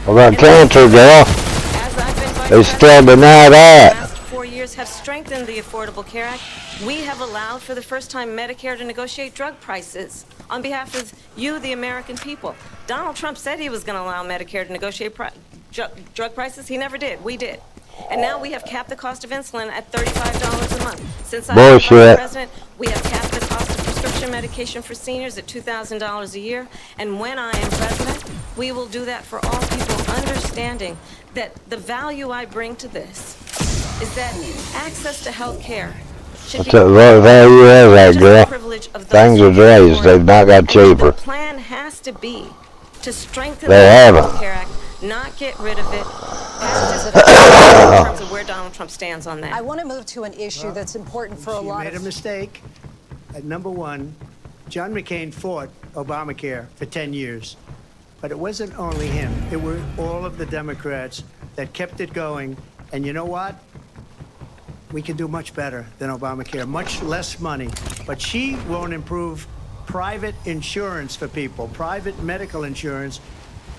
What about cancer, girl? As I've been vice They still deny that. The last 4 years have strengthened the Affordable Care Act. We have allowed for the first time Medicare to negotiate drug prices on behalf of you, the American people. Donald Trump said he was going to allow Medicare to negotiate drug prices. He never did. We did. And now we have capped the cost of insulin at $35 a month. Since I've been vice president, we have capped the cost of prescription medication for seniors at $2,000 a year. And when I am president, we will do that for all people, understanding that the value I bring to this is that access to health care should be What value is that, girl? Things are raised. They've not got cheaper. The plan has to be to strengthen They the haven't. Affordable Care Act, not get rid of it. In terms of where Donald Trump stands on that. I want to move to an issue that's important for a lot She made a mistake. At number one, John McCain fought Obamacare for 10 years. But it wasn't only him. It were all of the Democrats that kept it going. And you know what? We can do much better than Obamacare. Much less money. But she won't improve private insurance for people, private medical insurance.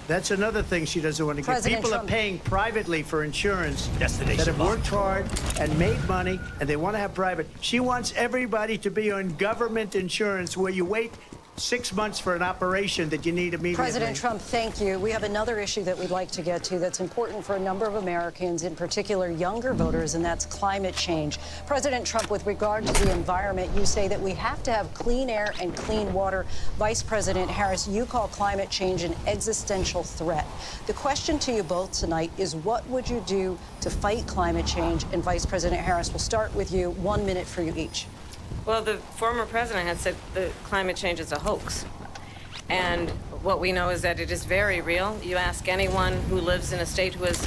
That's another thing she doesn't want to get. President People Trump. are paying privately for insurance Destination that have Bob. worked hard and made money, and they want to have private. She wants everybody to be on government insurance where you wait 6 months for an operation that you need immediately. President Trump, thank you. We have another issue that we'd like to get to that's important for a number of Americans, in particular younger voters, and that's climate change. President Trump, with regard to the environment, you say that we have to have clean air and clean water. Vice President Harris, you call climate change an existential threat. The question to you both tonight is, what would you do to fight climate change? And Vice President Harris, we'll start with you. 1 minute for you each. Well, the former president had said that climate change is a hoax. And what we know is that it is very real. You ask anyone who lives in a state who has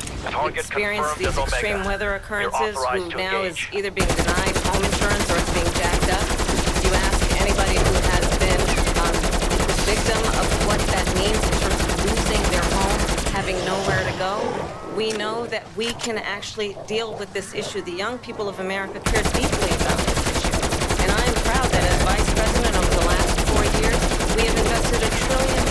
experienced these extreme weather occurrences, who now is either being denied home insurance or is being jacked up. You ask anybody who has been the victim of what that means in terms of losing their home, having nowhere to go. We know that we can actually deal with this issue. The young people of America care deeply about this issue. And I am proud that as vice president over the last 4 years, we have invested $1 trillion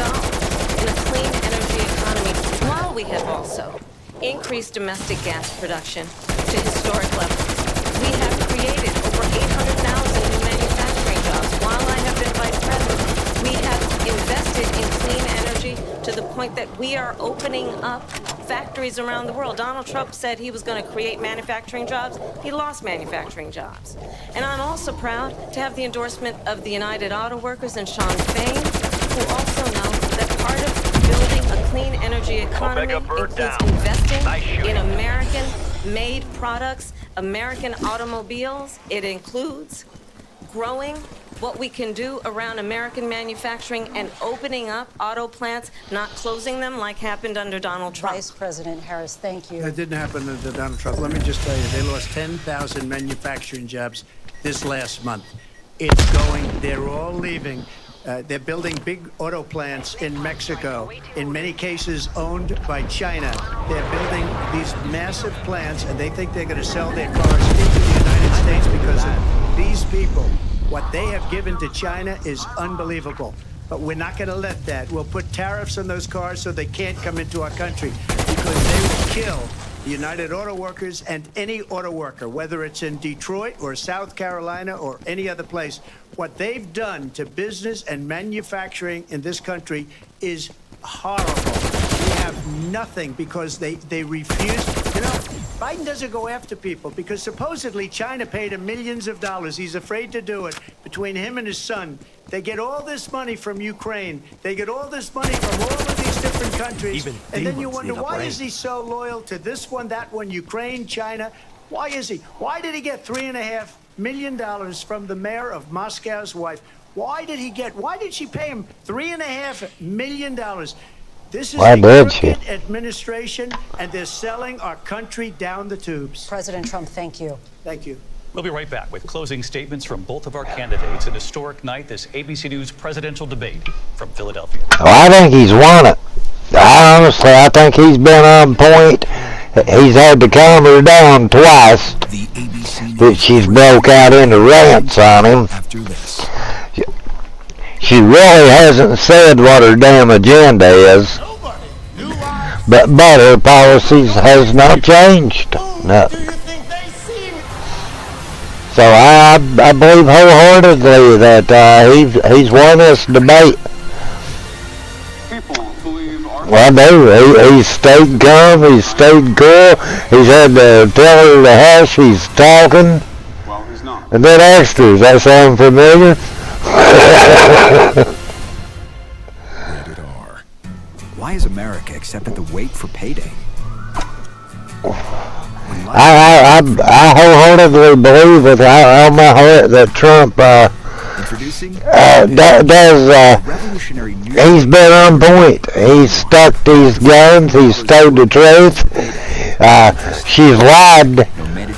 in a clean energy economy, while we have also increased domestic gas production to historic levels. We have created over 800,000 new manufacturing jobs. While I have been vice president, we have invested in clean energy to the point that we are opening up factories around the world. Donald Trump said he was going to create manufacturing jobs. He lost manufacturing jobs. And I'm also proud to have the endorsement of the United Auto Workers and Sean Fain, who also know that part of building a clean energy economy includes investing in American-made products, American automobiles. It includes growing what we can do around American manufacturing and opening up auto plants, not closing them like happened under Donald Trump. Vice President Harris, thank you. That didn't happen under Donald Trump. Let me just tell you, they lost 10,000 manufacturing jobs this last month. It's going, they're all leaving. They're building big auto plants in Mexico, in many cases owned by China. They're building these massive plants, and they think they're going to sell their cars into the United States because of these people. What they have given to China is unbelievable. But we're not going to let that. We'll put tariffs on those cars so they can't come into our country because they will kill the United Auto Workers and any auto worker, whether it's in Detroit or South Carolina or any other place. What they've done to business and manufacturing in this country is horrible. We have nothing because they refuse. You know, Biden doesn't go after people because supposedly China paid him millions of dollars. He's afraid to do it. Between him and his son, they get all this money from Ukraine. They get all this money from all of these different countries. And then you wonder, why is he so loyal to this one, that one, Ukraine, China? Why is he? Why did he get $3.5 million from the mayor of Moscow's wife? Why did she pay him $3.5 million? This is a crooked administration, and they're selling our country down the tubes. President Trump, thank you. Thank you. We'll be right back with closing statements from both of our candidates. An historic night, this ABC News presidential debate from Philadelphia. Oh, I think he's won it. I think he's been on point. He's had to calm her down twice. She's broke out into rants on him. She really hasn't said what her damn agenda is. But her policies has not changed. No. So I believe wholeheartedly that he's won this debate. Well, I do. He's stayed calm. He's stayed cool. He's had to tell her to hush. He's talking. Well, he's not. And then asked her, does that sound familiar? Rated R. Why has America accepted the wait for payday? I wholeheartedly believe with all my heart that Trump he's been on point. He's stuck these guns. He's told the truth. She's lied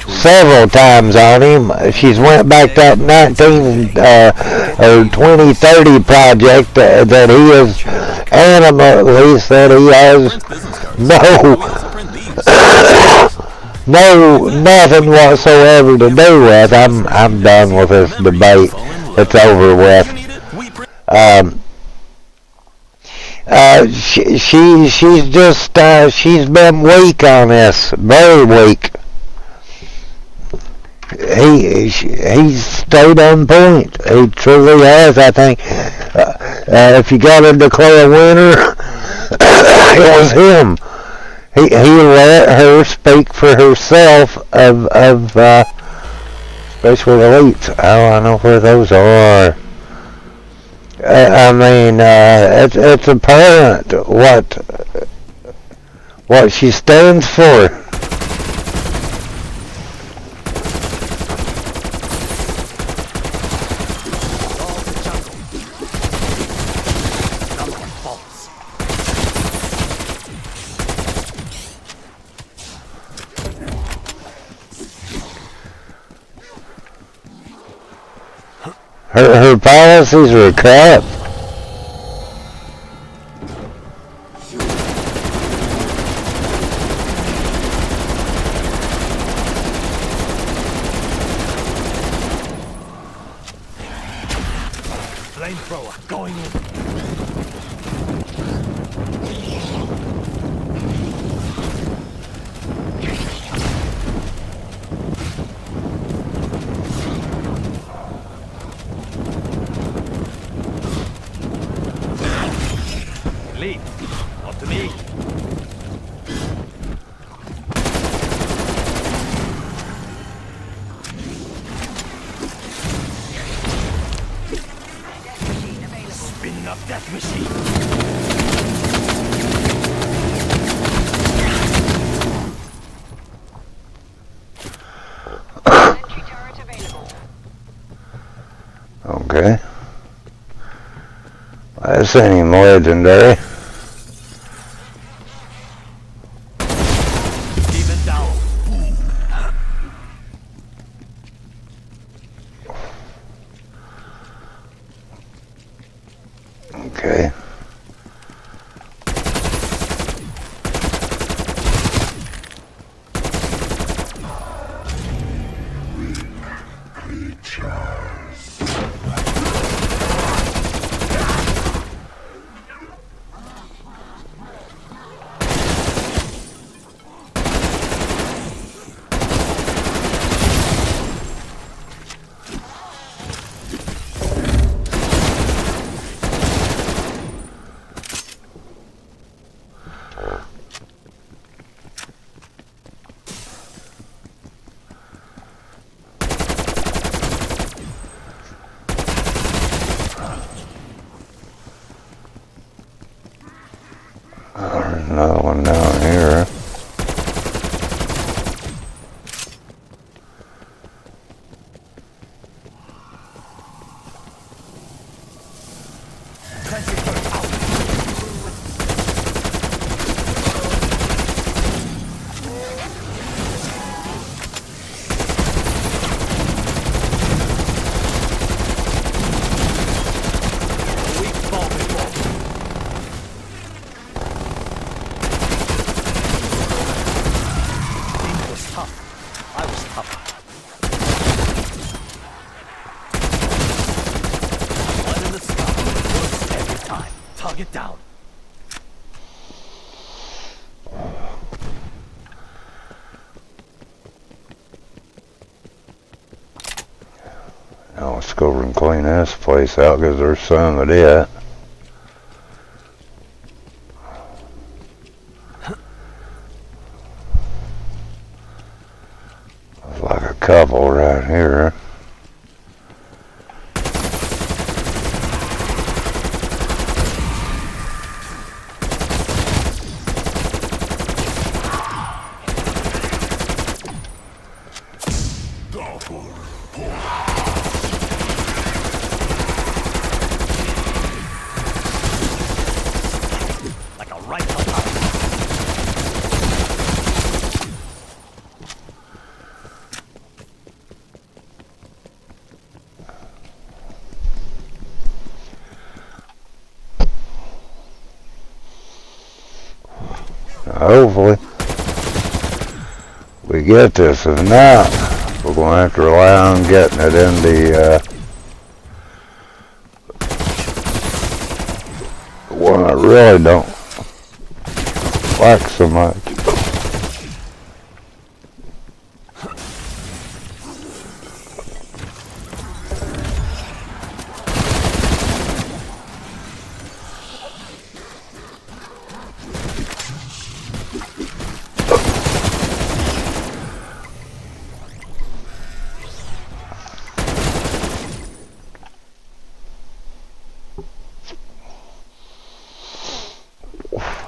several times on him. She's went back that 2030 project that he is animately said he has nothing whatsoever to do with. I'm done with this debate. It's over with. She's just she's been weak on this, very weak. He's stayed on point. He truly has. I think if you got to declare a winner, it was him. He let her speak for herself of especially elites. I don't know where those are. I mean, it's apparent what she stands for. Her policies were crap. Flamethrower going in. Lead. Up to me. Spinning up that machine. Okay. That seemed legendary. Even down. Another one down here. Target down. Now let's go over and clean this place out because there's some of it. There's like a couple right here. Like a rifle. Hopefully we get this. If not, we're going to have to rely on getting it in the one I really don't like so much.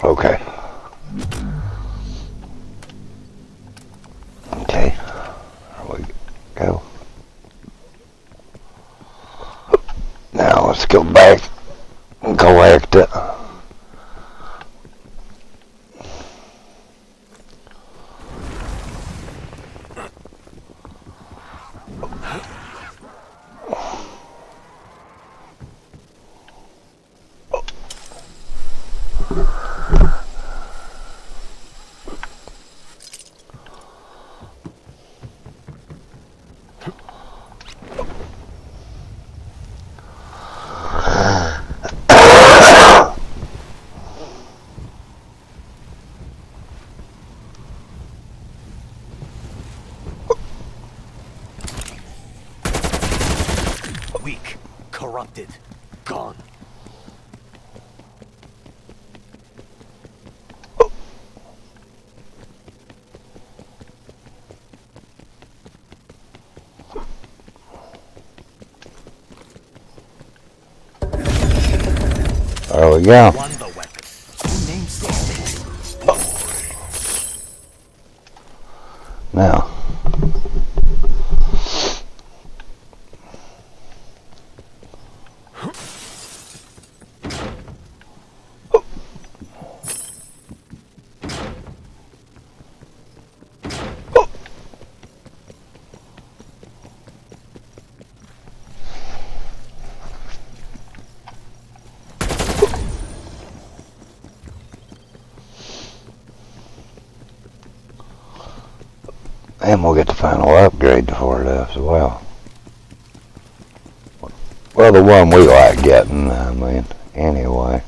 Okay. Okay. There we go. Now let's go back and collect it. Weak, corrupted, gone. There we go. Wonder weapon. Who names these things? Now. And we'll get the final upgrade for it as well. Well, the one we like getting, I mean, anyway.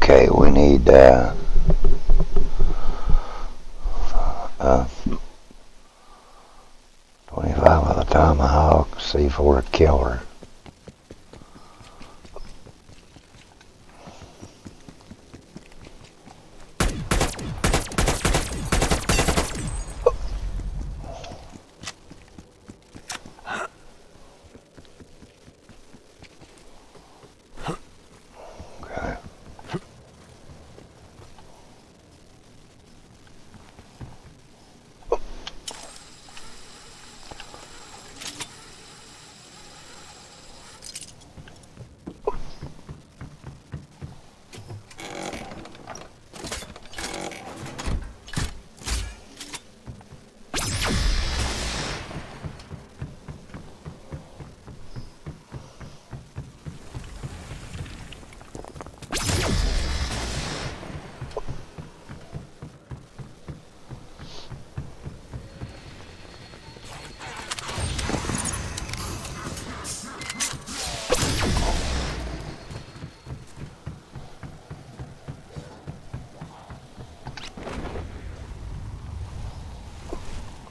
Okay, we need 25 of the Tomahawk C4 killer.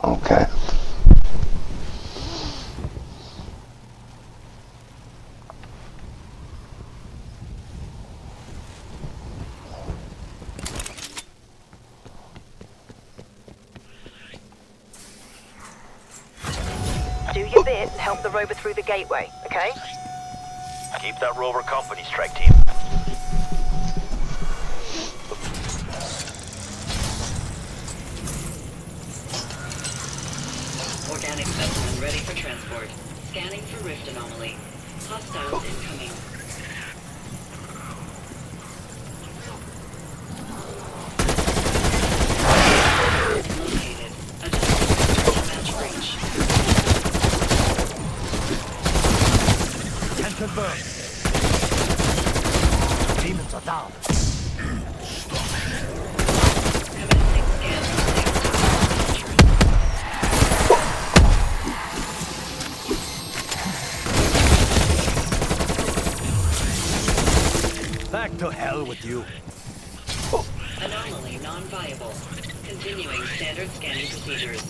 Okay. Do your bit and help the rover through the gateway, okay? Keep that rover company, strike team. Organic specimen ready for transport. Scanning for rift anomaly. Hostiles incoming. Located. Adjusting match breach. Can confirm. Demons are down. Commencing scan. Back to hell with you. Anomaly non-viable. Continuing standard scanning procedures.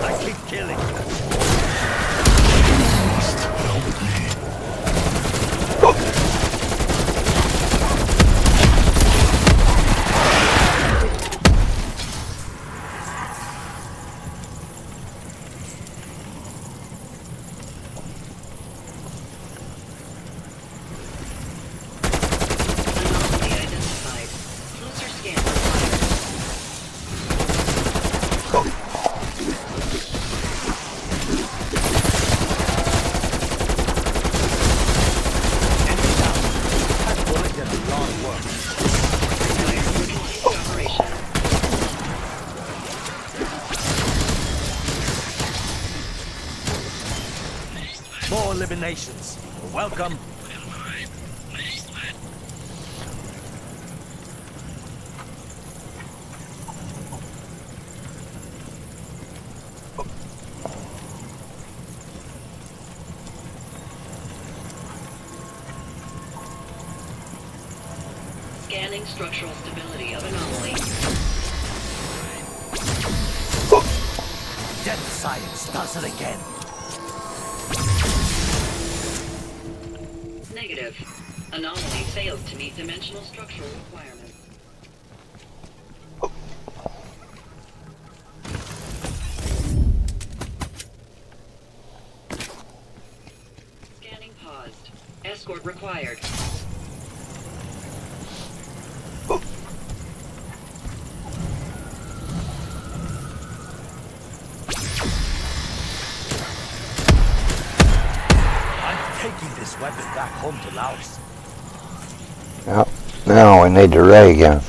I keep killing. Anomaly identified. Closer scan required. That bullet did a lot of work. Continued operation. More eliminations. Welcome. Scanning structural stability of anomaly. Death science does it again. Negative. Anomaly failed to meet dimensional structural requirements. Scanning paused. Escort required. I'm taking this weapon back home to Laos. Yep. Now we need the ray gun.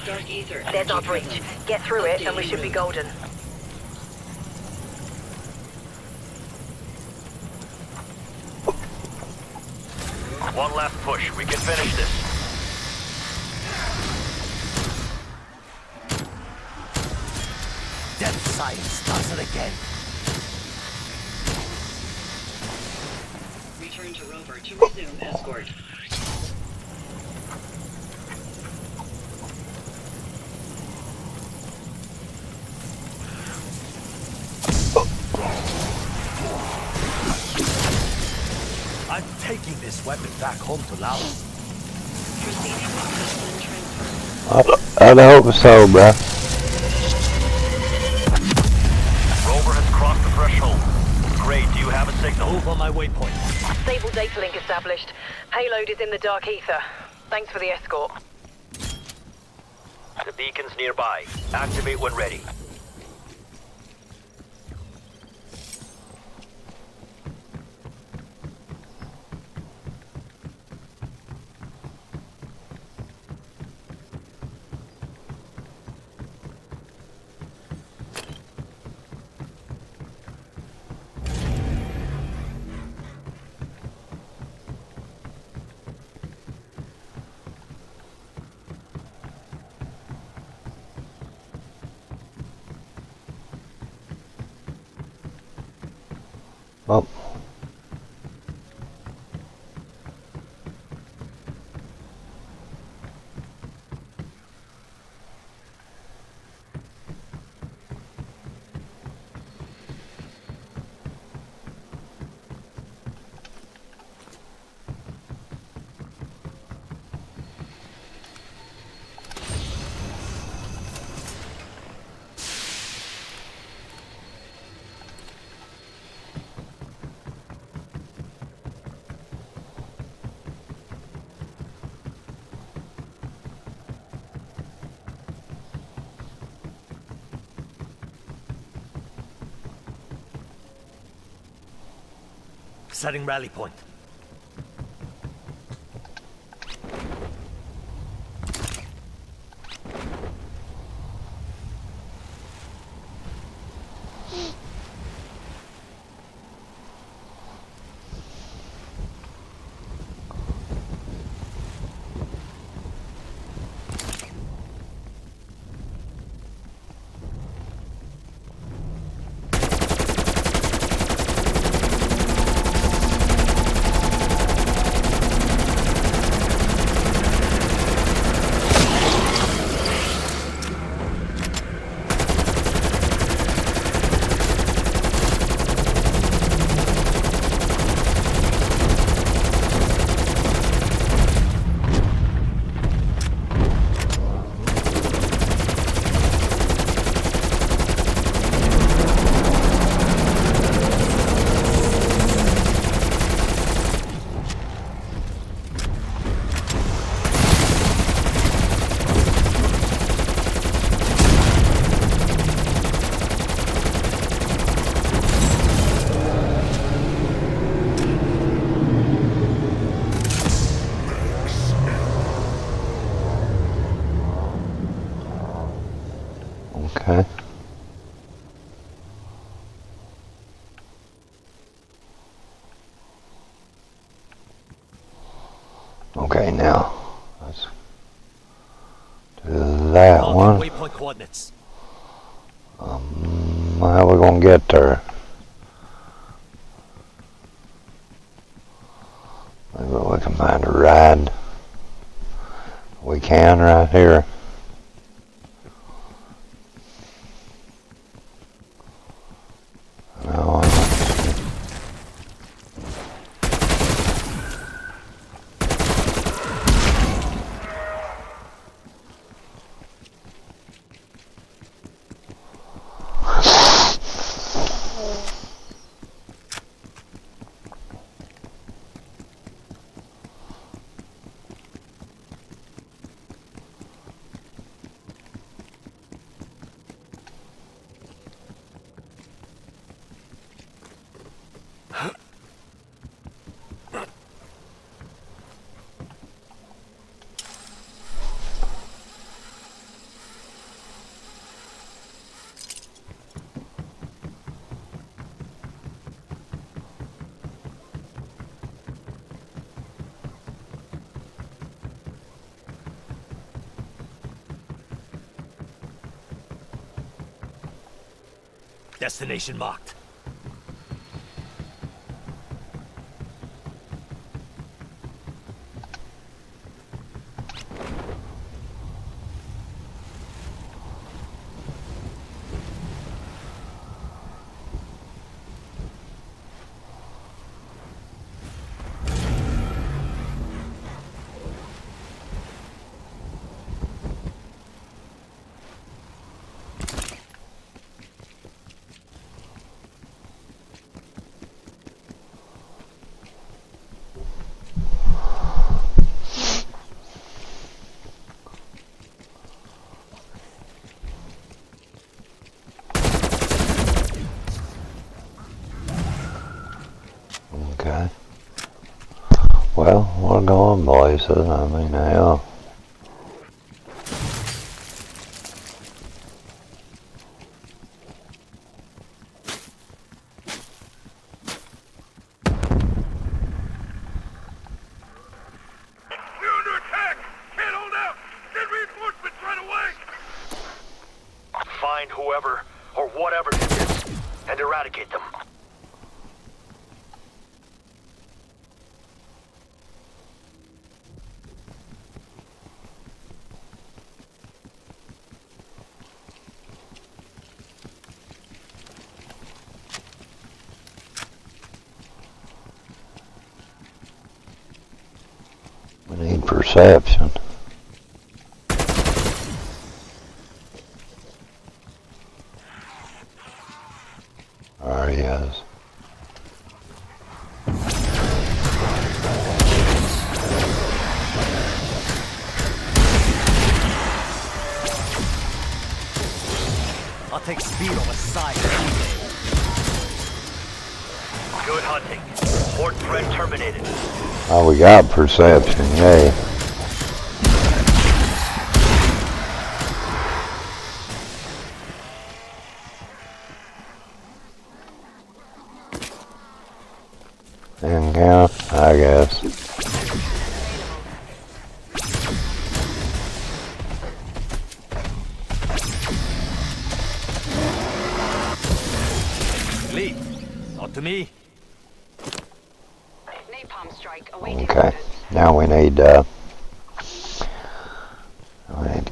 Dark ether. There's our breach. Get through it and we should be golden. One last push. We can finish this. Death science does it again. Return to rover to resume escort. I'm taking this weapon back home to Laos. Proceeding with custom transfer. I'd hope so, bruh. Rover has crossed the threshold. Great, do you have a signal? Move on my waypoint. Stable data link established. Payload is in the dark ether. Thanks for the escort. The beacon's nearby. Activate when ready. Oh. Setting rally point. Okay. Okay, now let's do that one. Waypoint coordinates. How we gonna get there? Maybe we can find a ride. We can right here. No, Destination marked. Okay. Well, we're going places. I mean, hell. We're under attack! Can't hold out! Get reinforcements right away! Find whoever or whatever did this and eradicate them. We need perception. There he is. I'll take speed over sight any day. Good hunting. Port threat terminated. Oh, we got perception, yay. Didn't count, I guess. Lee, not to me. Napalm strike awaiting Okay, orders. now we need to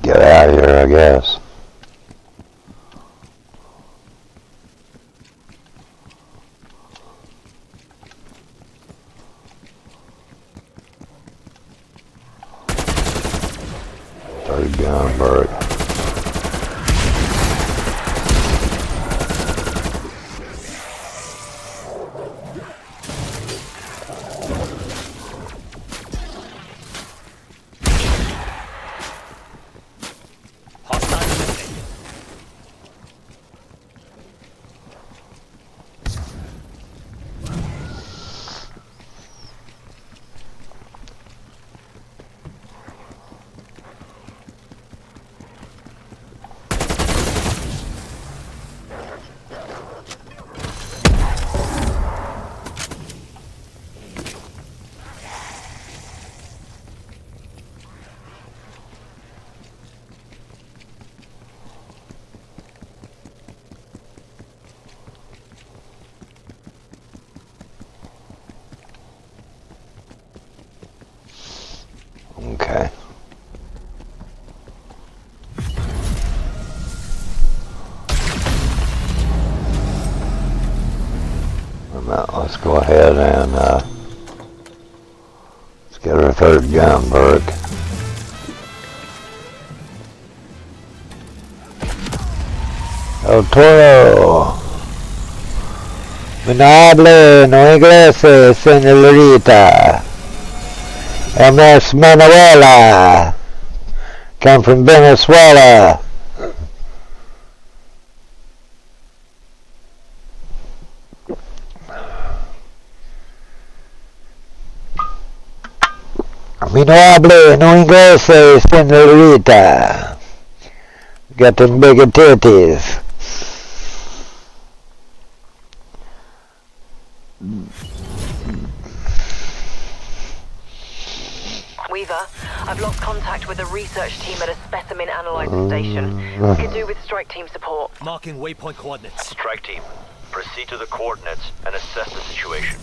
get out of here, I guess. Third gun, Bert. Okay. Let's go ahead and let's get our third gun, Burke. El Toro. Mi no hable, no inglés, señorita. MS Manuela. Come from Venezuela. Mi no hable, no inglés, señorita. Got them bigger titties. Weaver, I've lost contact with with a research team at a specimen analyzer station. We could do with strike team support. Marking waypoint coordinates. Strike team, proceed to the coordinates and assess the situation.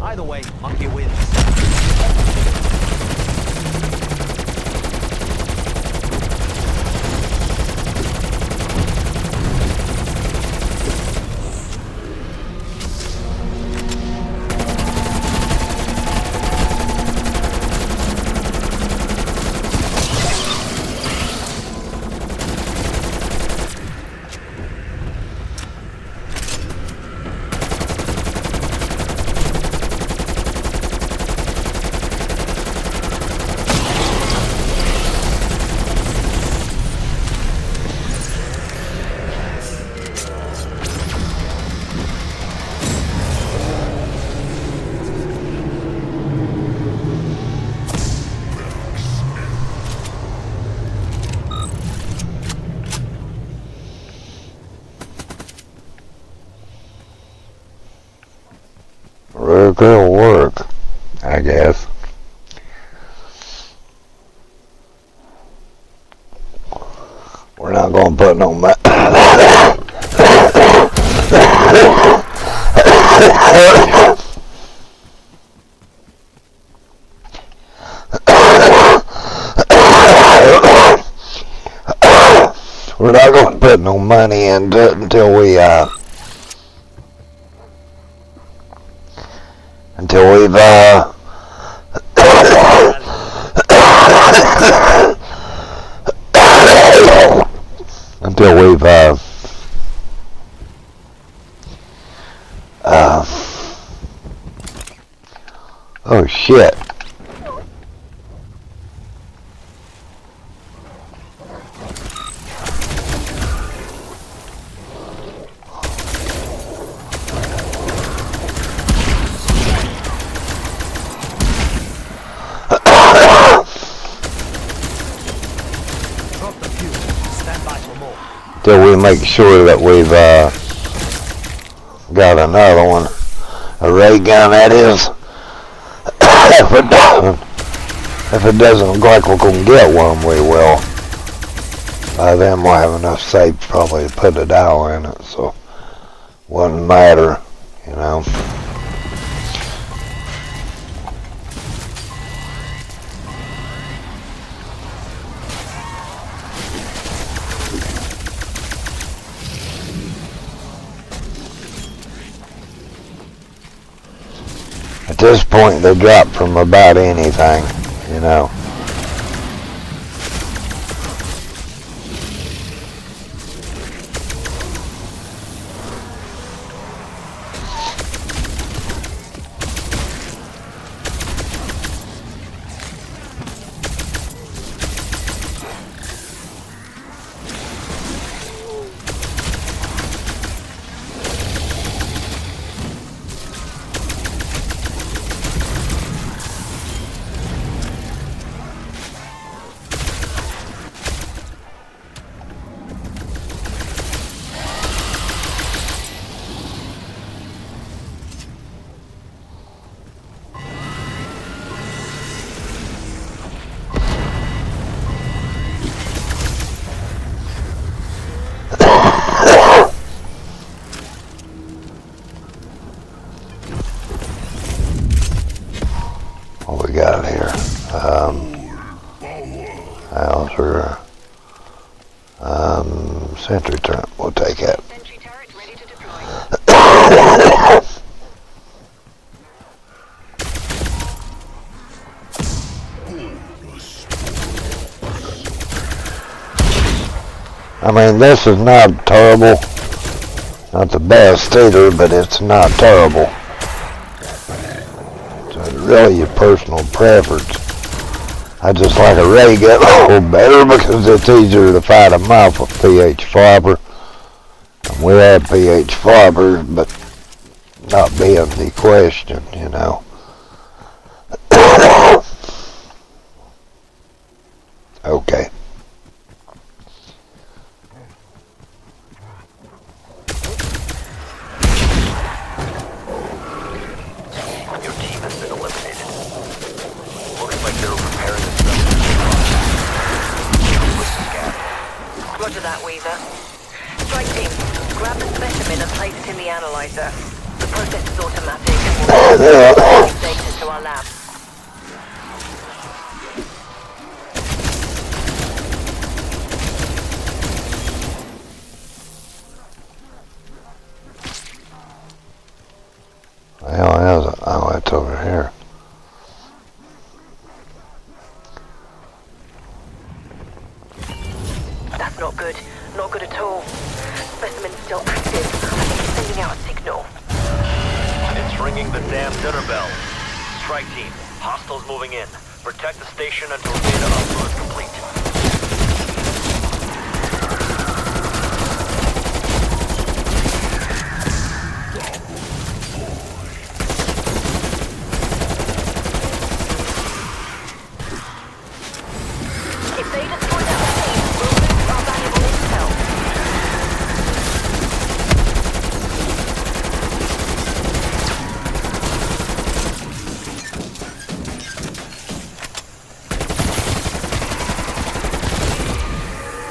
Either way, Monkey wins. It'll work, I guess. We're not gonna put no we're not gonna put no money into it until we've oh shit. Till we make sure that we've got another one, a ray gun that is. If it doesn't look like we're gonna get one, we will. By then we'll have enough safe probably to put a dial in it, so wouldn't matter, you know. At this point, they drop from about anything, you know. here? Hauser. Sentry turret. We'll take it. Sentry turret ready to deploy. I mean, this is not terrible. Not the best either, but it's not terrible. It's really your personal preference. I just like a ray gun a little better because it's easier to fight them off with PH fiber. And we have PH fiber, but not being the question, you know. Okay. Your team has been eliminated. Looks like they're preparing themselves. Roger that, Weaver. Strike team, grab the specimen and place it in the analyzer. The process is automatic and will send data to our lab. The hell is it? Oh, it's over here. That's not good. Not good at all. Specimen's still active. I think it's sending out a signal. It's ringing the damn dinner bell. Strike team, hostiles moving in. Protect the station until data upload is complete. If they destroy that machine, we'll lose our valuable intel.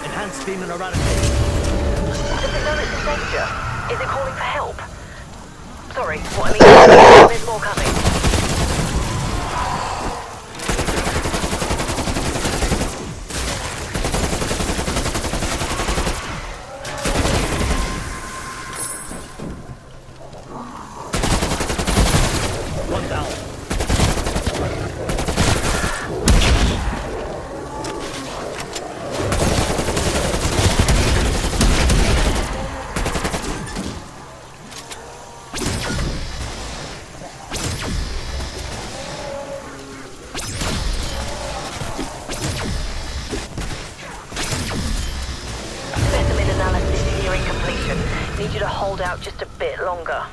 Enhanced beam and eradication. Does it know it's in danger? Is it calling for help? Sorry, what I mean, there's more coming. One down. Specimen analysis nearing completion. Need you to hold out just a bit longer.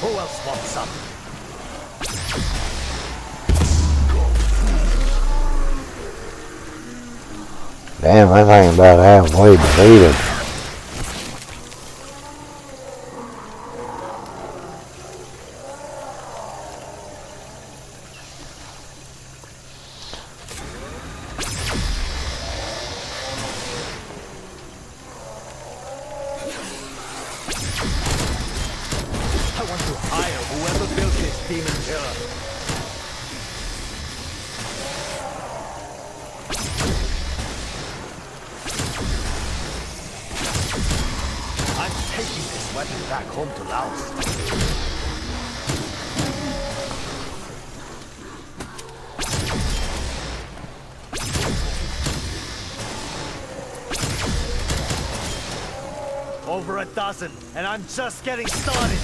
Who else wants some? Damn, that thing about halfway deleted. I want to hire whoever built this demon killer. I'm taking this weapon back home to Laos. Over a dozen, and I'm just getting started.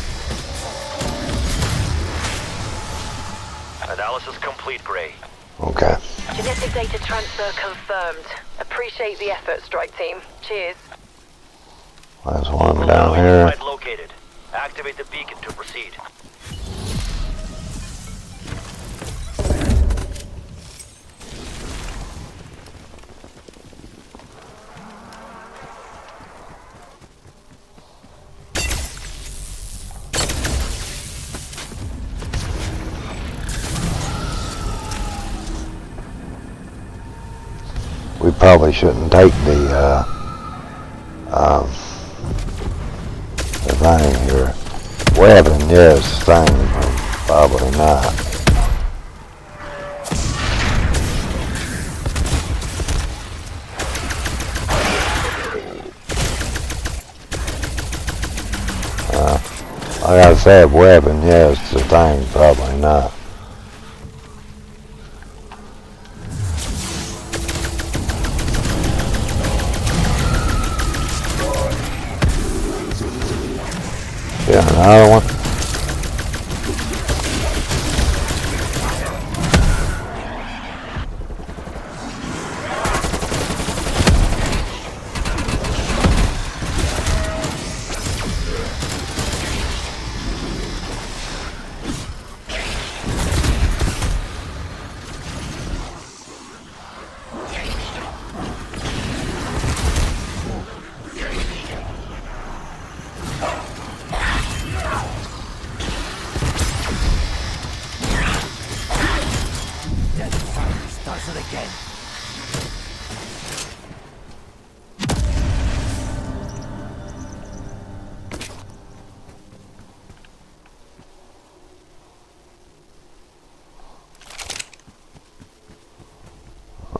Analysis complete, Gray. Okay. Genetic data transfer confirmed. Appreciate the effort, strike team. Cheers. There's one down here. Site located. Activate the beacon to proceed. probably shouldn't take the thing here. Weapon, yes, thing, probably not. Like I said, weapon, yes, the thing, probably not. Yeah, another one.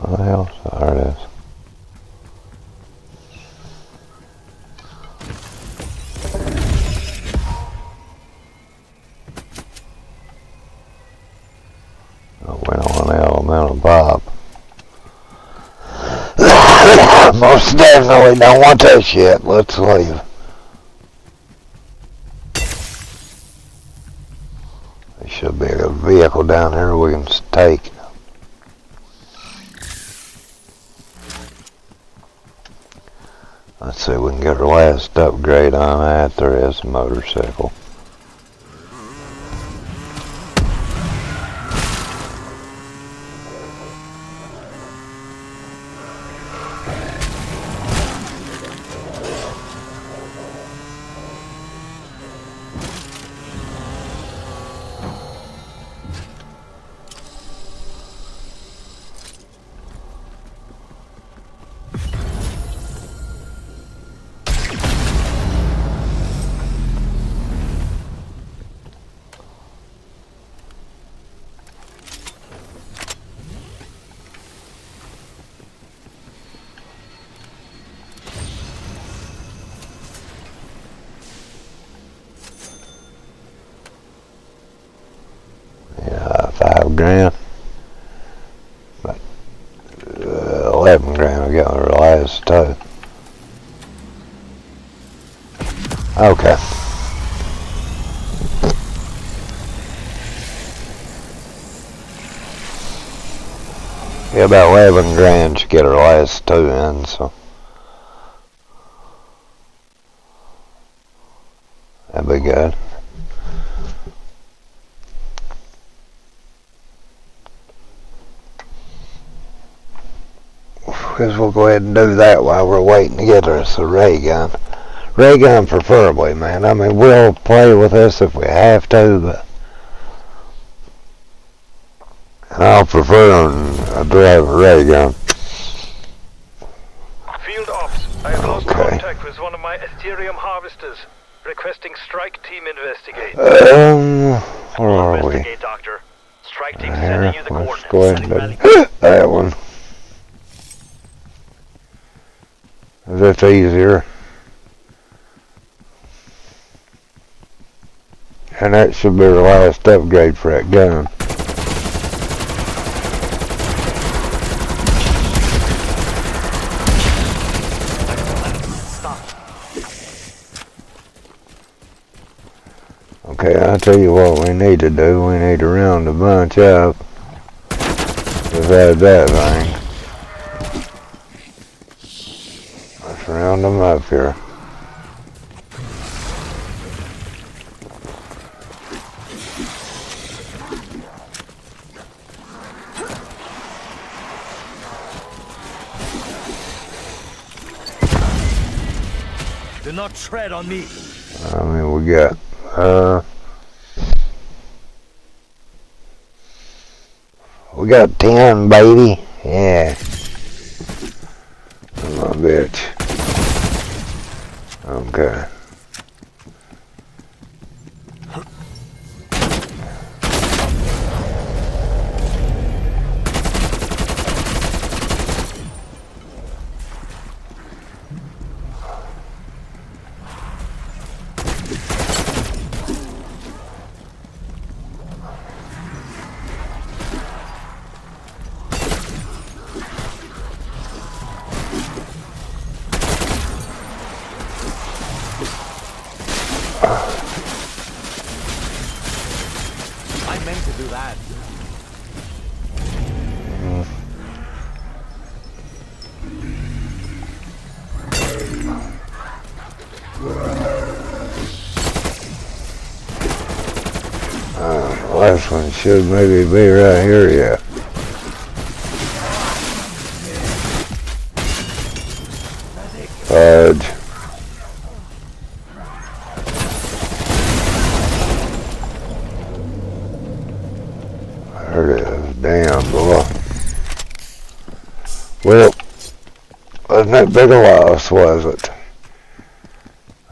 What else? There it is. I went on elemental Bob. Most definitely don't want that shit. Let's leave. There should be a vehicle down here we can take. Let's see if we can get our last upgrade on that. There is a motorcycle. $5 grand. But 11 grand we got our last two. Okay. Yeah, about 11 grand to get our last two in, so that'd be good. Because we'll go ahead and do that while we're waiting to get us a ray gun. Ray gun preferably, man. I mean, we'll play with this if we have to, but I'll prefer to drive a ray gun. Field ops. I have lost contact with one of my Ethereum harvesters. Requesting strike team investigate. Where are we? Investigate, Doctor. Strike team sending you the Let's coordinates. go ahead and do that one. That's easier. And that should be the last upgrade for that gun. Okay, I'll tell you what we need to do. We need to round a bunch up. We've had that thing. Let's round them up here. Do not tread on me. I mean, we got, we got 10, baby. Yeah. of a bitch. Okay. I meant to do that. Last one should maybe be right here, yeah. Fudge. There it is. Damn, boy. Well, wasn't that big a loss, was it?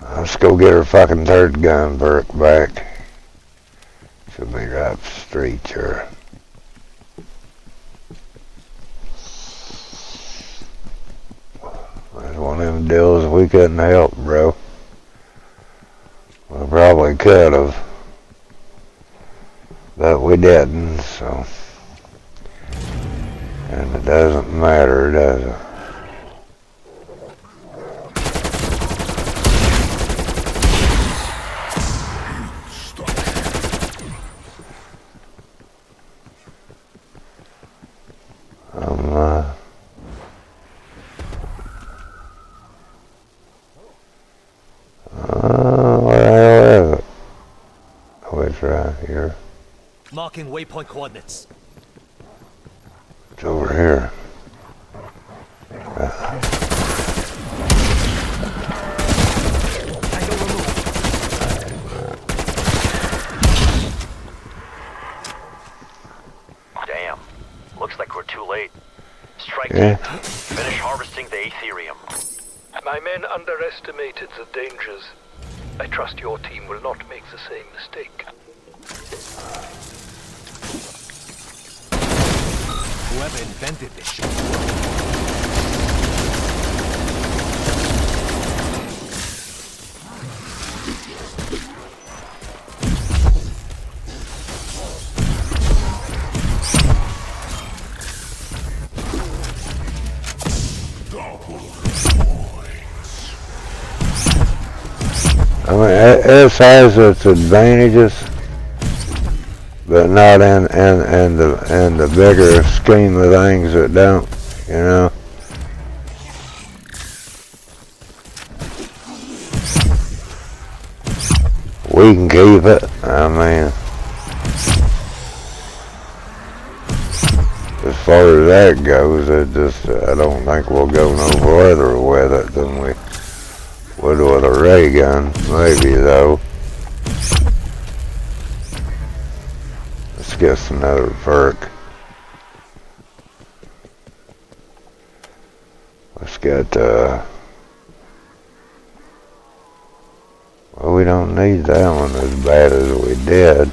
Let's go get her fucking third gun perk back. Should be right up the street here. That's one of them deals we couldn't help, bro. We probably could have, but we didn't, so. And it doesn't matter, does it? Where the hell is it? Oh, it's right here. Marking waypoint coordinates. It's over here. Damn. Looks like we're too late. Strike Yeah. team. Finish harvesting the Aetherium. My men underestimated the dangers. I trust your team will not make the same mistake. Whoever invented this shit. I mean, it has its advantages, but not in the bigger scheme of things that don't, you know. We can keep it. I mean, as far as that goes, I don't think we'll go no further with it than we would with a ray gun. Maybe though. Let's get another perk. Let's get well, we don't need that one as bad as we did.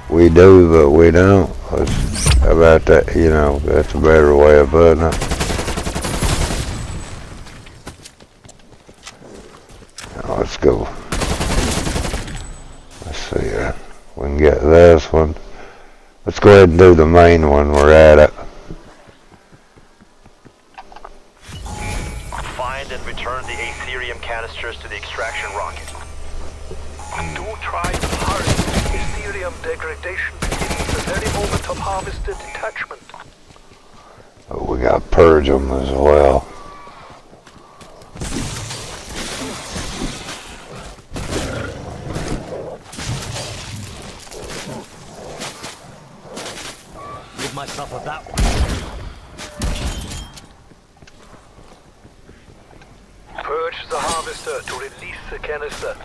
We do, but we don't. How about that? You know, that's a better way of putting it. Now let's go. Let's see here. We can get this one. Let's go ahead and do the main one. We're at it. Find and return the Aetherium canisters to the extraction rocket. Do try to hurry. Aetherium degradation begins the very moment of harvested detachment. Oh, we got to purge them as well. Rid myself of that one. Purge the harvester to release the canister.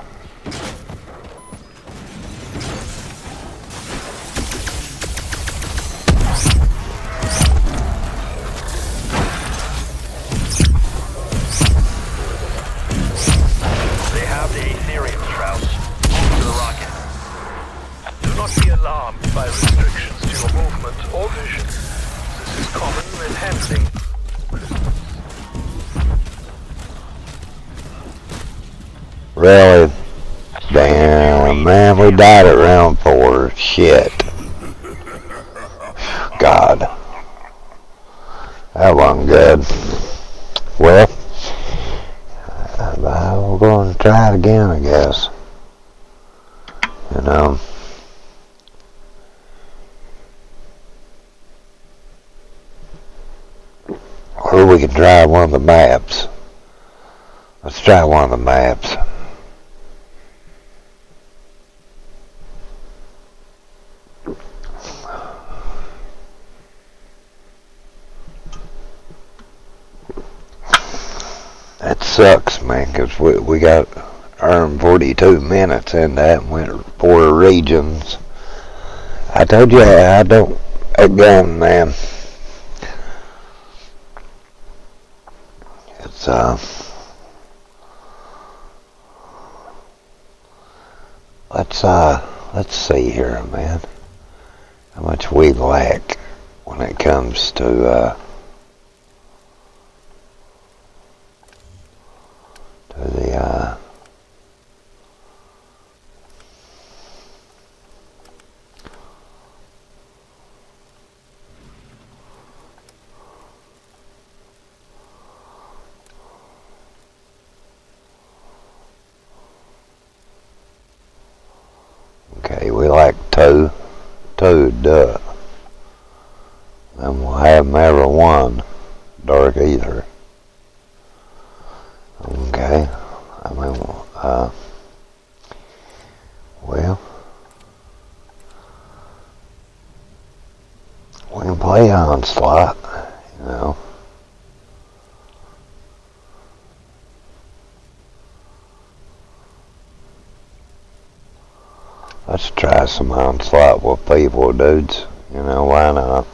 the Aetherium, Strauss. Move to the rocket. Do not be alarmed by restrictions to your movement or vision. This is common in handling. Really? Damn, man, we died at round 4. Shit. God. That wasn't good. Well, we're going to try it again, I guess. You know. Or we can try one of the maps. Let's try one of the maps. That sucks, man, because we got earned 42 minutes in that and went 4 regions. I told you I don't, again, man. It's, let's see here, man. How much we lack when it comes to, the okay, we like two, duh. Then we'll have them every one, dark ether. Okay, I mean, well, we can play Onslaught, you know. Let's try some Onslaught with people, dudes. You know, why not?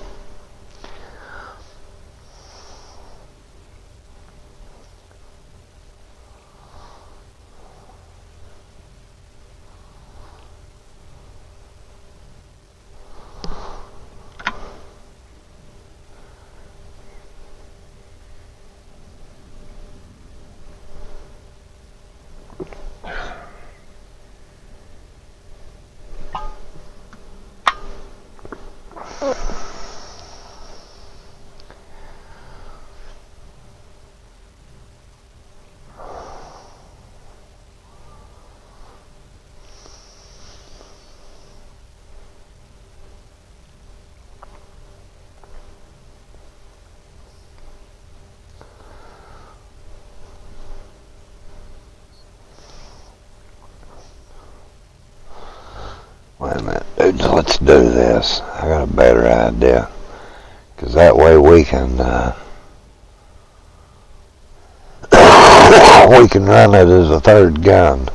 Wait a minute, dudes, let's do this. I got a better idea. Because that way we can, we can run it as a third gun.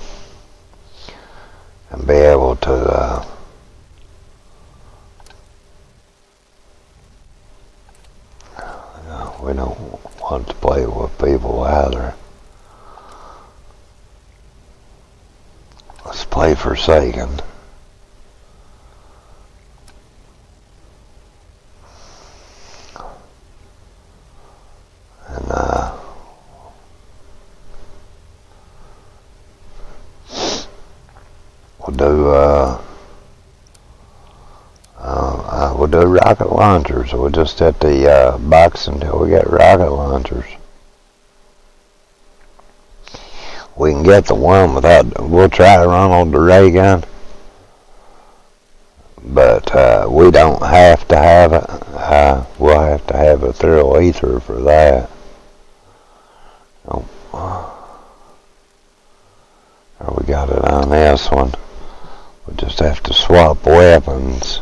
And be able to, we don't want to play with people either. Let's play Forsaken. And we'll do rocket launchers. We'll just hit the box until we get rocket launchers. We can get the one without. We'll try Ronald the ray gun, but we don't have to have it. We'll have to have a thorough ether for that. Or we got it on this one. We just have to swap weapons.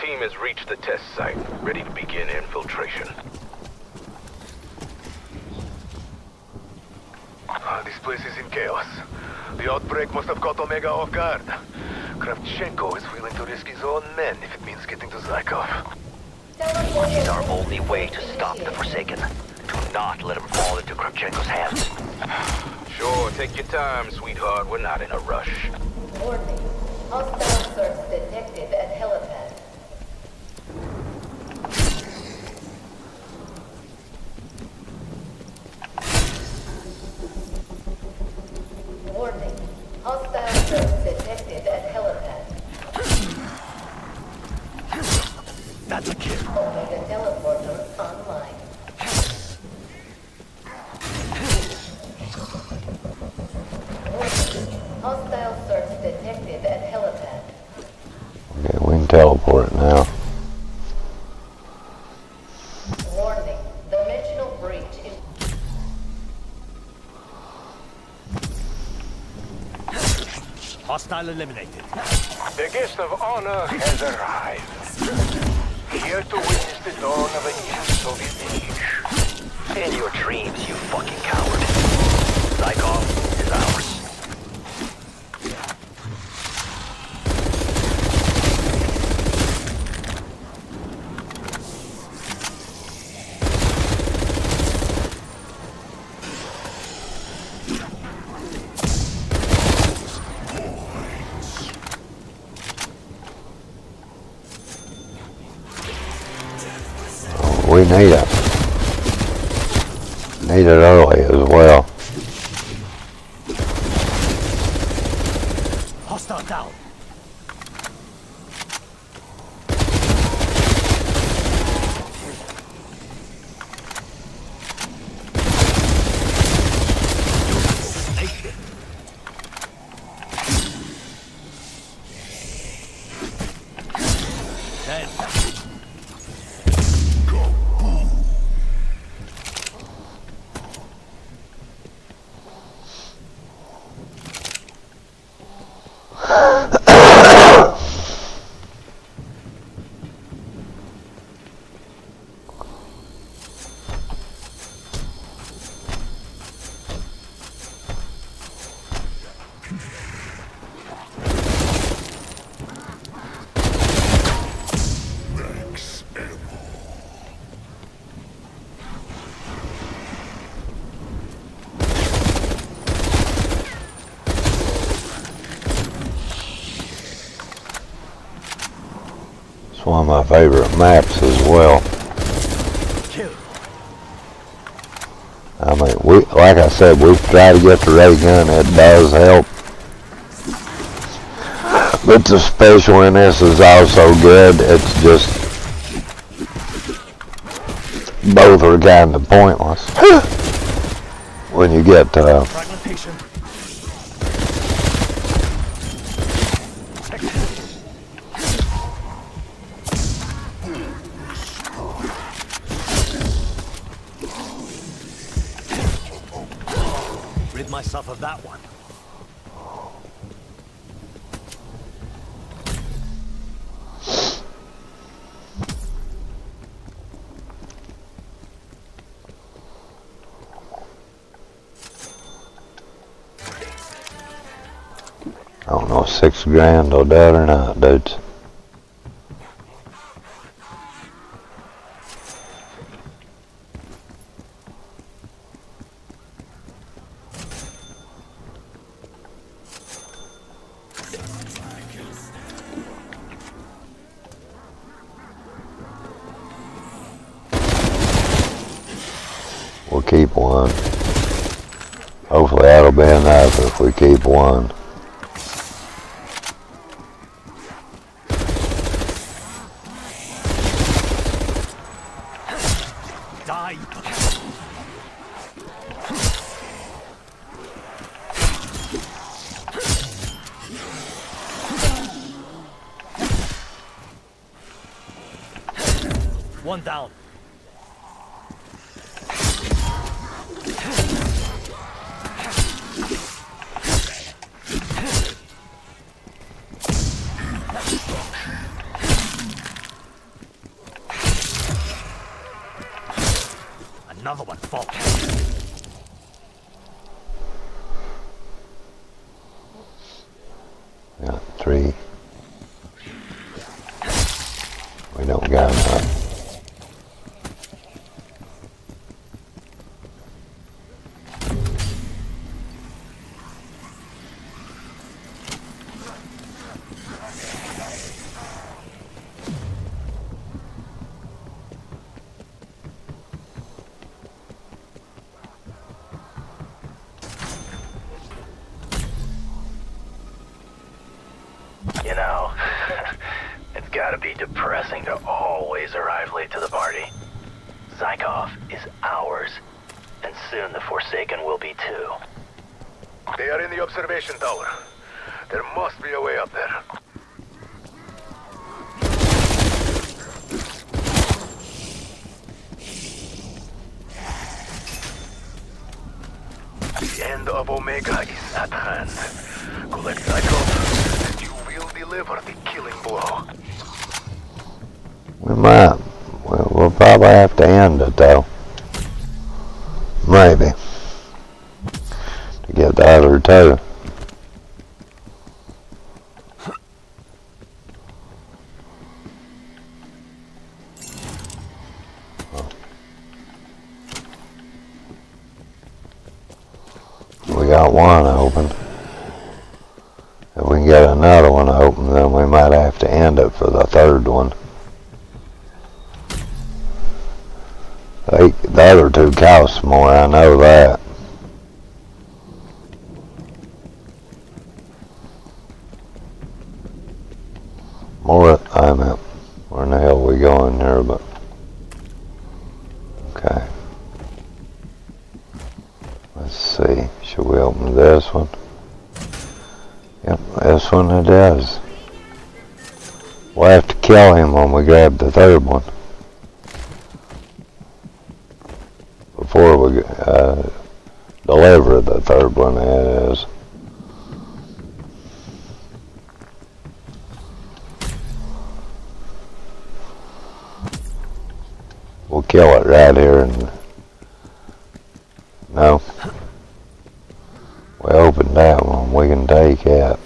Team has reached the test site, ready to begin infiltration. This place is in chaos. The outbreak must have caught Omega off guard. Kravchenko is willing to risk his own men if it means getting to Zykov. What is our only way to stop the Forsaken? To not let him fall into Kravchenko's hands. Sure, take your time, sweetheart. We're not in a rush. Warning. Hostile search detected at helipad. Warning. Hostile search detected at helipad. That's a kid. Omega teleporter online. Warning. Hostile search detected at helipad. Okay, we can teleport it now. Warning. Dimensional breach in Hostile eliminated. The guest of honor has arrived. Here to witness the dawn of a new Soviet age. In your dreams, you fucking coward. Zykov is ours. We need it. Need it early as well. Hostile down. Dead. It's one of my favorite maps as well. I mean, like I said, we try to get the ray gun. It does help. But the special in this is also good. It's just both are kind of pointless when you get Fragmentation. Rid myself of that one. I don't know if 6 grand will do it or not, dudes. We'll keep one. Hopefully that'll be enough if we keep one. Die. One down. Another one falls. Yeah, 3. We don't got enough. seem to always arrive late to the party. Zykov is ours, and soon the Forsaken will be too. They are in the observation tower. There must be a way up there. The end of Omega is at hand. Collect Zykov, and you will deliver the killing blow. We might. We'll probably have to end it, though. Maybe. To get the other two. We got one open. If we can get another one open, then we might have to end it for the third one. The other two cost more, I know that. More, I mean, where in the hell we going here, but... Okay. Let's see, should we open this one? Yep, this one it is. We'll have to kill him when we grab the third one. Before we deliver the third one, that is. We'll kill it right here and... No. We opened that one, we can take it.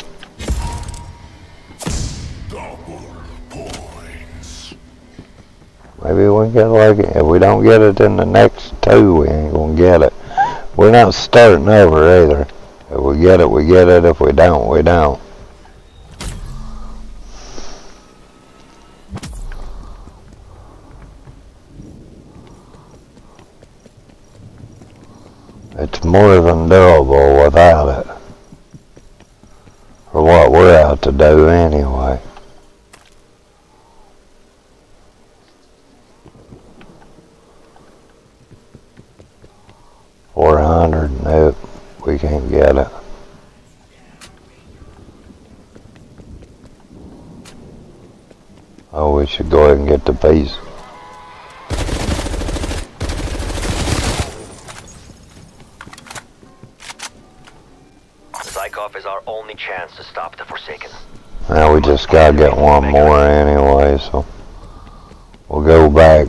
Maybe we can get like it. If we don't get it in the next two, we ain't gonna get it. We're not starting over either. If we get it, we get it. If we don't, we don't. It's more than doable without it. For what we're out to do anyway. $400, nope, we can't get it. Oh, we should go ahead and get the piece. Zykov is our only chance to stop the Forsaken. Now we just gotta get one more anyway, so we'll go back.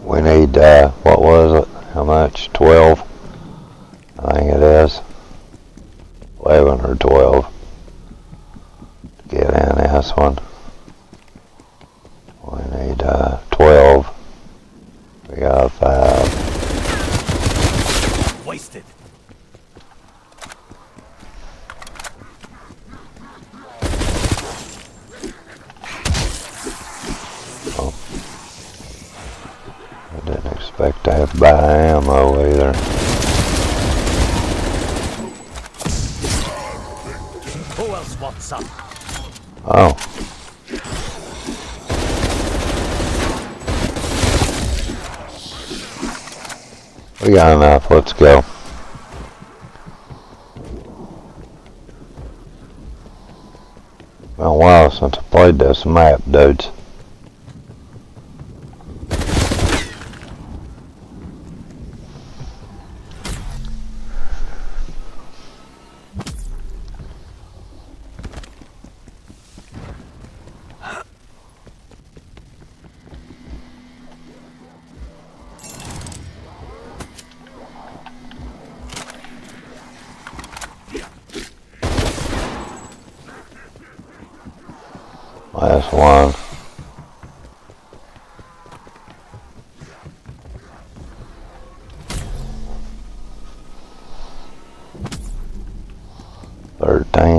We need, what was it? How much? 12? I think it is. 11 or 12. Get in this one. We need 12. We got 5. Wasted. Oh. I didn't expect to have to buy ammo either. Who else wants some? Oh. We got enough, let's go. Been a while since I played this map, dudes. Last one.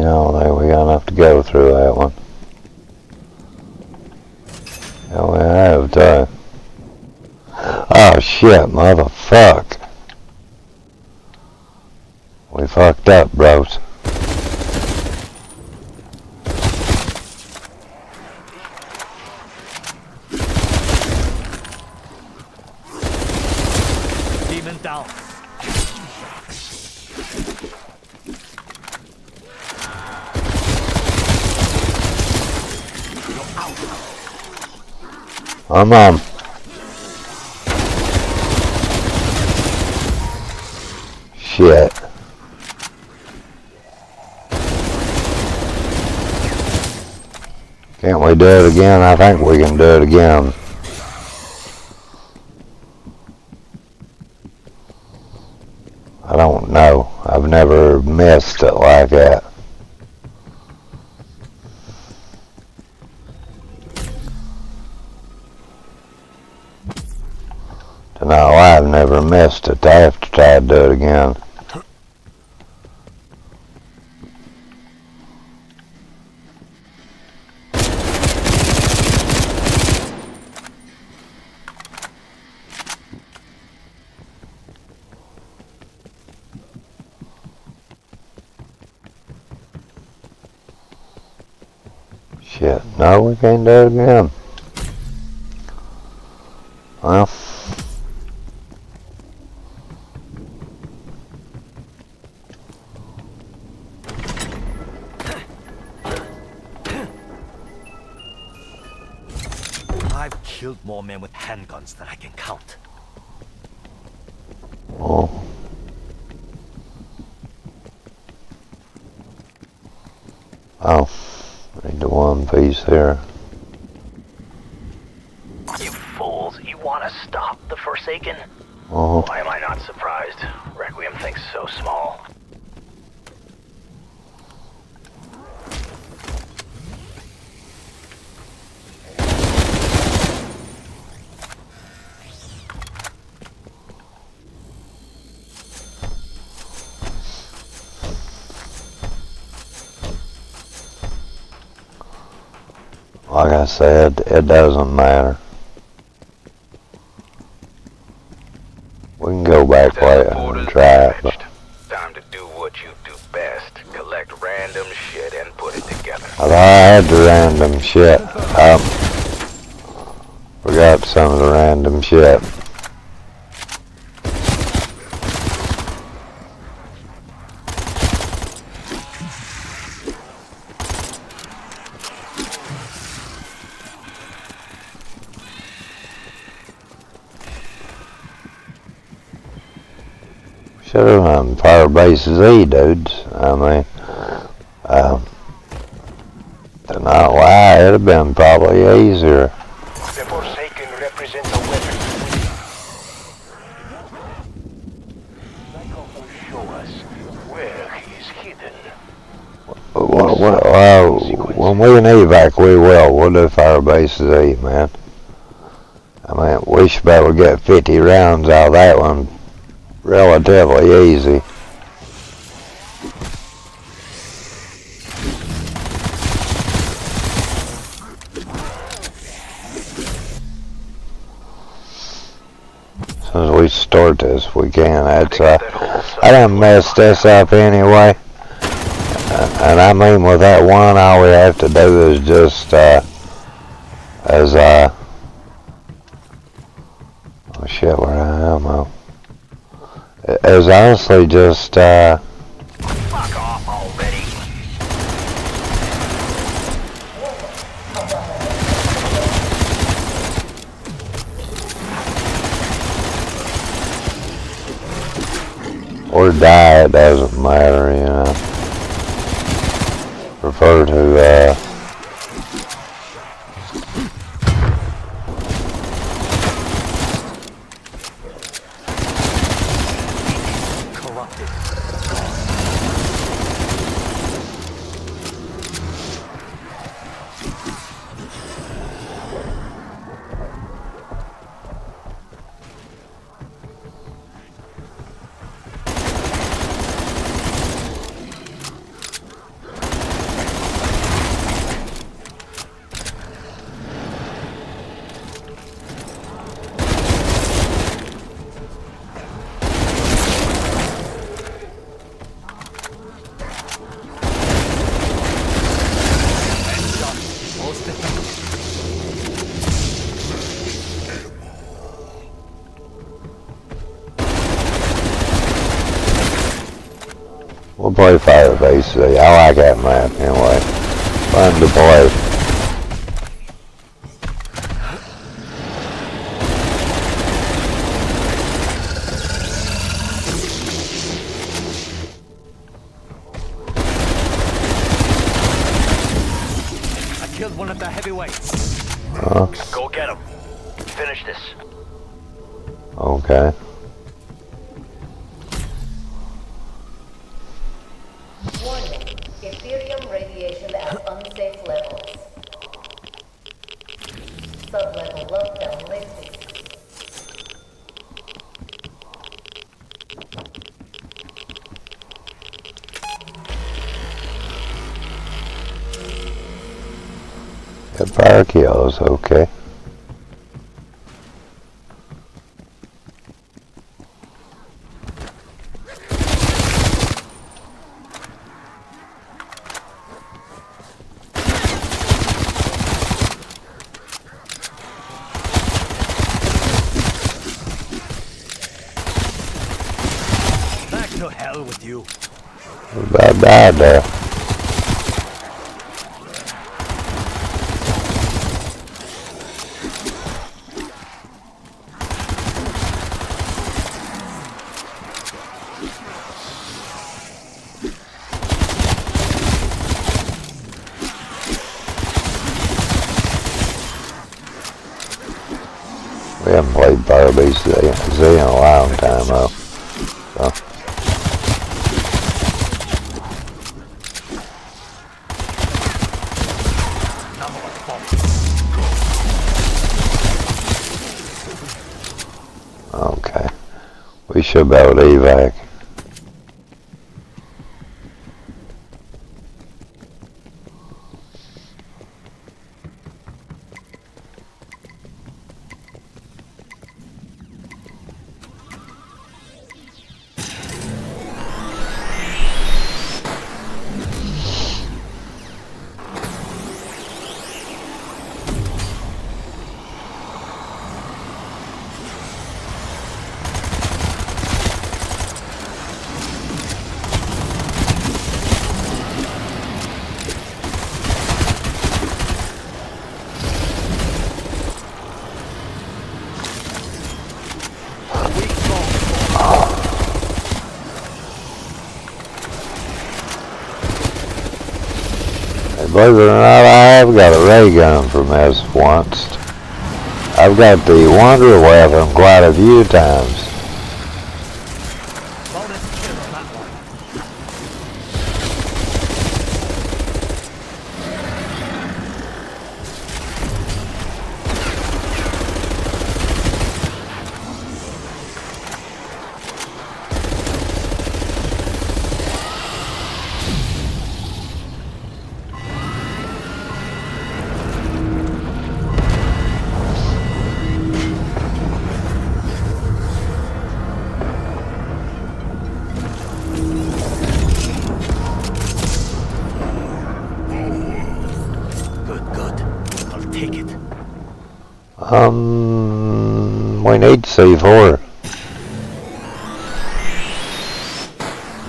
Oh, there we got enough to go through that one. Yeah, we have to. Oh shit, motherfuck. We fucked up, bros. down. I'm on. Shit. Can't we do it again? I think we can do it again. I don't know. I've never missed it like that. No, I've never missed it. I have to try to do it again. Shit, no, we can't do it again. Well. I've killed more men with handguns than I can count. Oh. Oh. Need the one piece here. You fools, you want to stop the Forsaken? Oh. Why am I not surprised? Requiem thinks so small. Like I said, it doesn't matter. We can go back later and try it. But Time to do what you do best. Collect random shit and put it together. I thought I had the random shit. Forgot some of the random shit. Should have done Firebase Z, dudes. I mean, to not lie, it'd have been probably easier. The Forsaken represents a weapon. Michael will show us where he is hidden. When we can evac, we will. We'll do Firebase Z, man. I mean, we should be able to get 50 rounds out of that one relatively easy. As soon as we start this, we can. It's, I done messed this up anyway. And I mean, with that one, all we have to do is just, oh shit, where I am, is honestly just, Fuck off already. or die, it doesn't matter, you know. Prefer to, We'll play Firebase today. I like that map anyway. Fun to play. I killed one of the heavyweights. Go get him. Finish this. Okay. Warning. Ethereum radiation at unsafe levels. Sub-level lockdown lifted. Got fire kills, okay. Back to hell with you. About died there. We haven't played Firebase Z in a long time though. So. Okay. We should be able to evac. Believe it or not, I have got a ray gun from this once. I've got the Wonder weapon quite a few times. We need C4.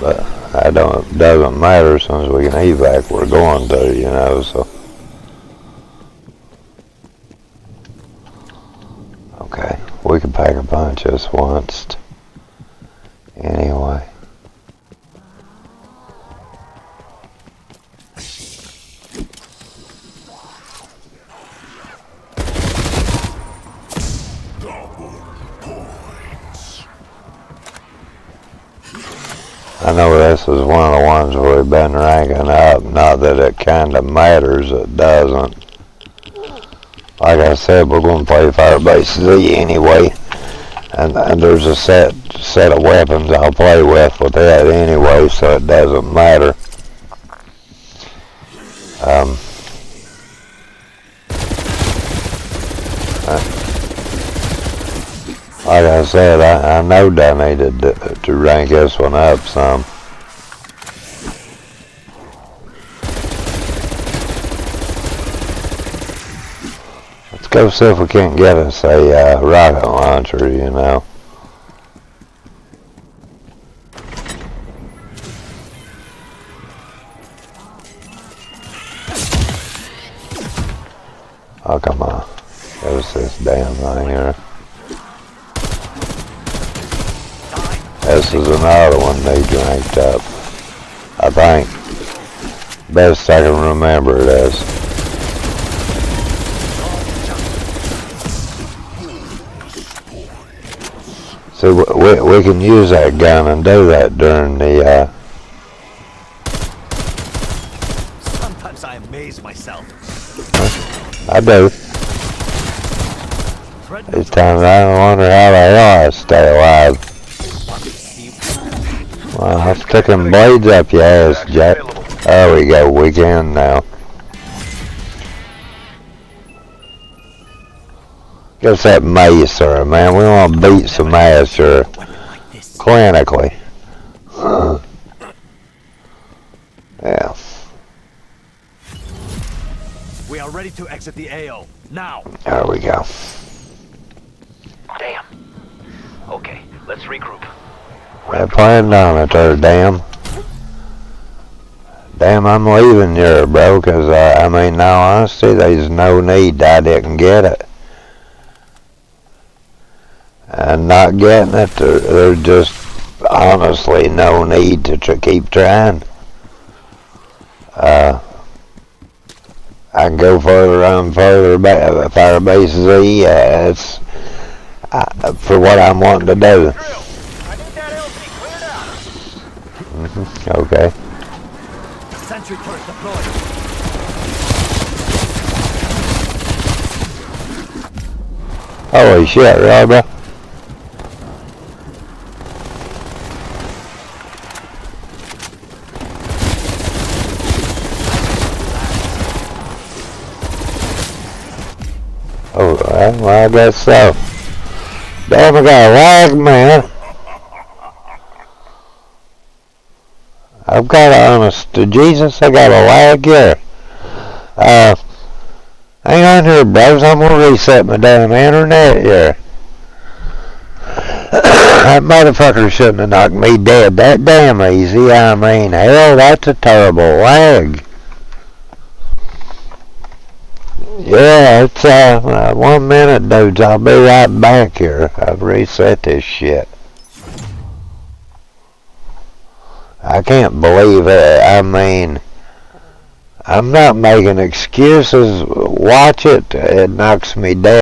But doesn't matter since we can evac, we're going to, you know, so. Okay, we can pack a punch this once. Anyway. I know this is one of the ones where we've been ranking up. Not that it kind of matters, it doesn't. Like I said, we're going to play Firebase Z anyway. And there's a set of weapons I'll play with that anyway, so it doesn't matter. Like I said, I know I needed to rank this one up some. Let's go see if we can't get us a rocket launcher, you know. Oh, come on. There's this damn thing here. This is another one they drank up. I think. Best I can remember it is. See, we can use that gun and do that during the, Sometimes I amaze myself. I do. These times I wonder how the hell I stay alive. Well, I'm sticking blades up your ass, Jack. There we go, we can now. Guess that mace, sir, man. We want to beat some ass here. Clinically. Yeah. We are ready to exit the AO. Now. There we go. Damn. Okay, let's regroup. I planned on it there, damn. Damn, I'm leaving here, bro, because, I mean, no, honestly, there's no need. I didn't get it. And not getting it, there's just honestly no need to keep trying. I can go further on further fire base Z. It's for what I'm wanting to do. Okay. Sentry turret deployed. Holy shit, really, bro? Oh, well, I guess so. Damn, I got a lag, man. I've got a honest to Jesus, I got a lag here. Hang on here, bros. I'm gonna reset my damn internet here. That motherfucker shouldn't have knocked me dead that damn easy. I mean, hell, that's a terrible lag. Yeah, it's 1 minute, dudes. I'll be right back here. I've reset this shit. I can't believe it. I mean, I'm not making excuses. Watch it. It knocks me dead.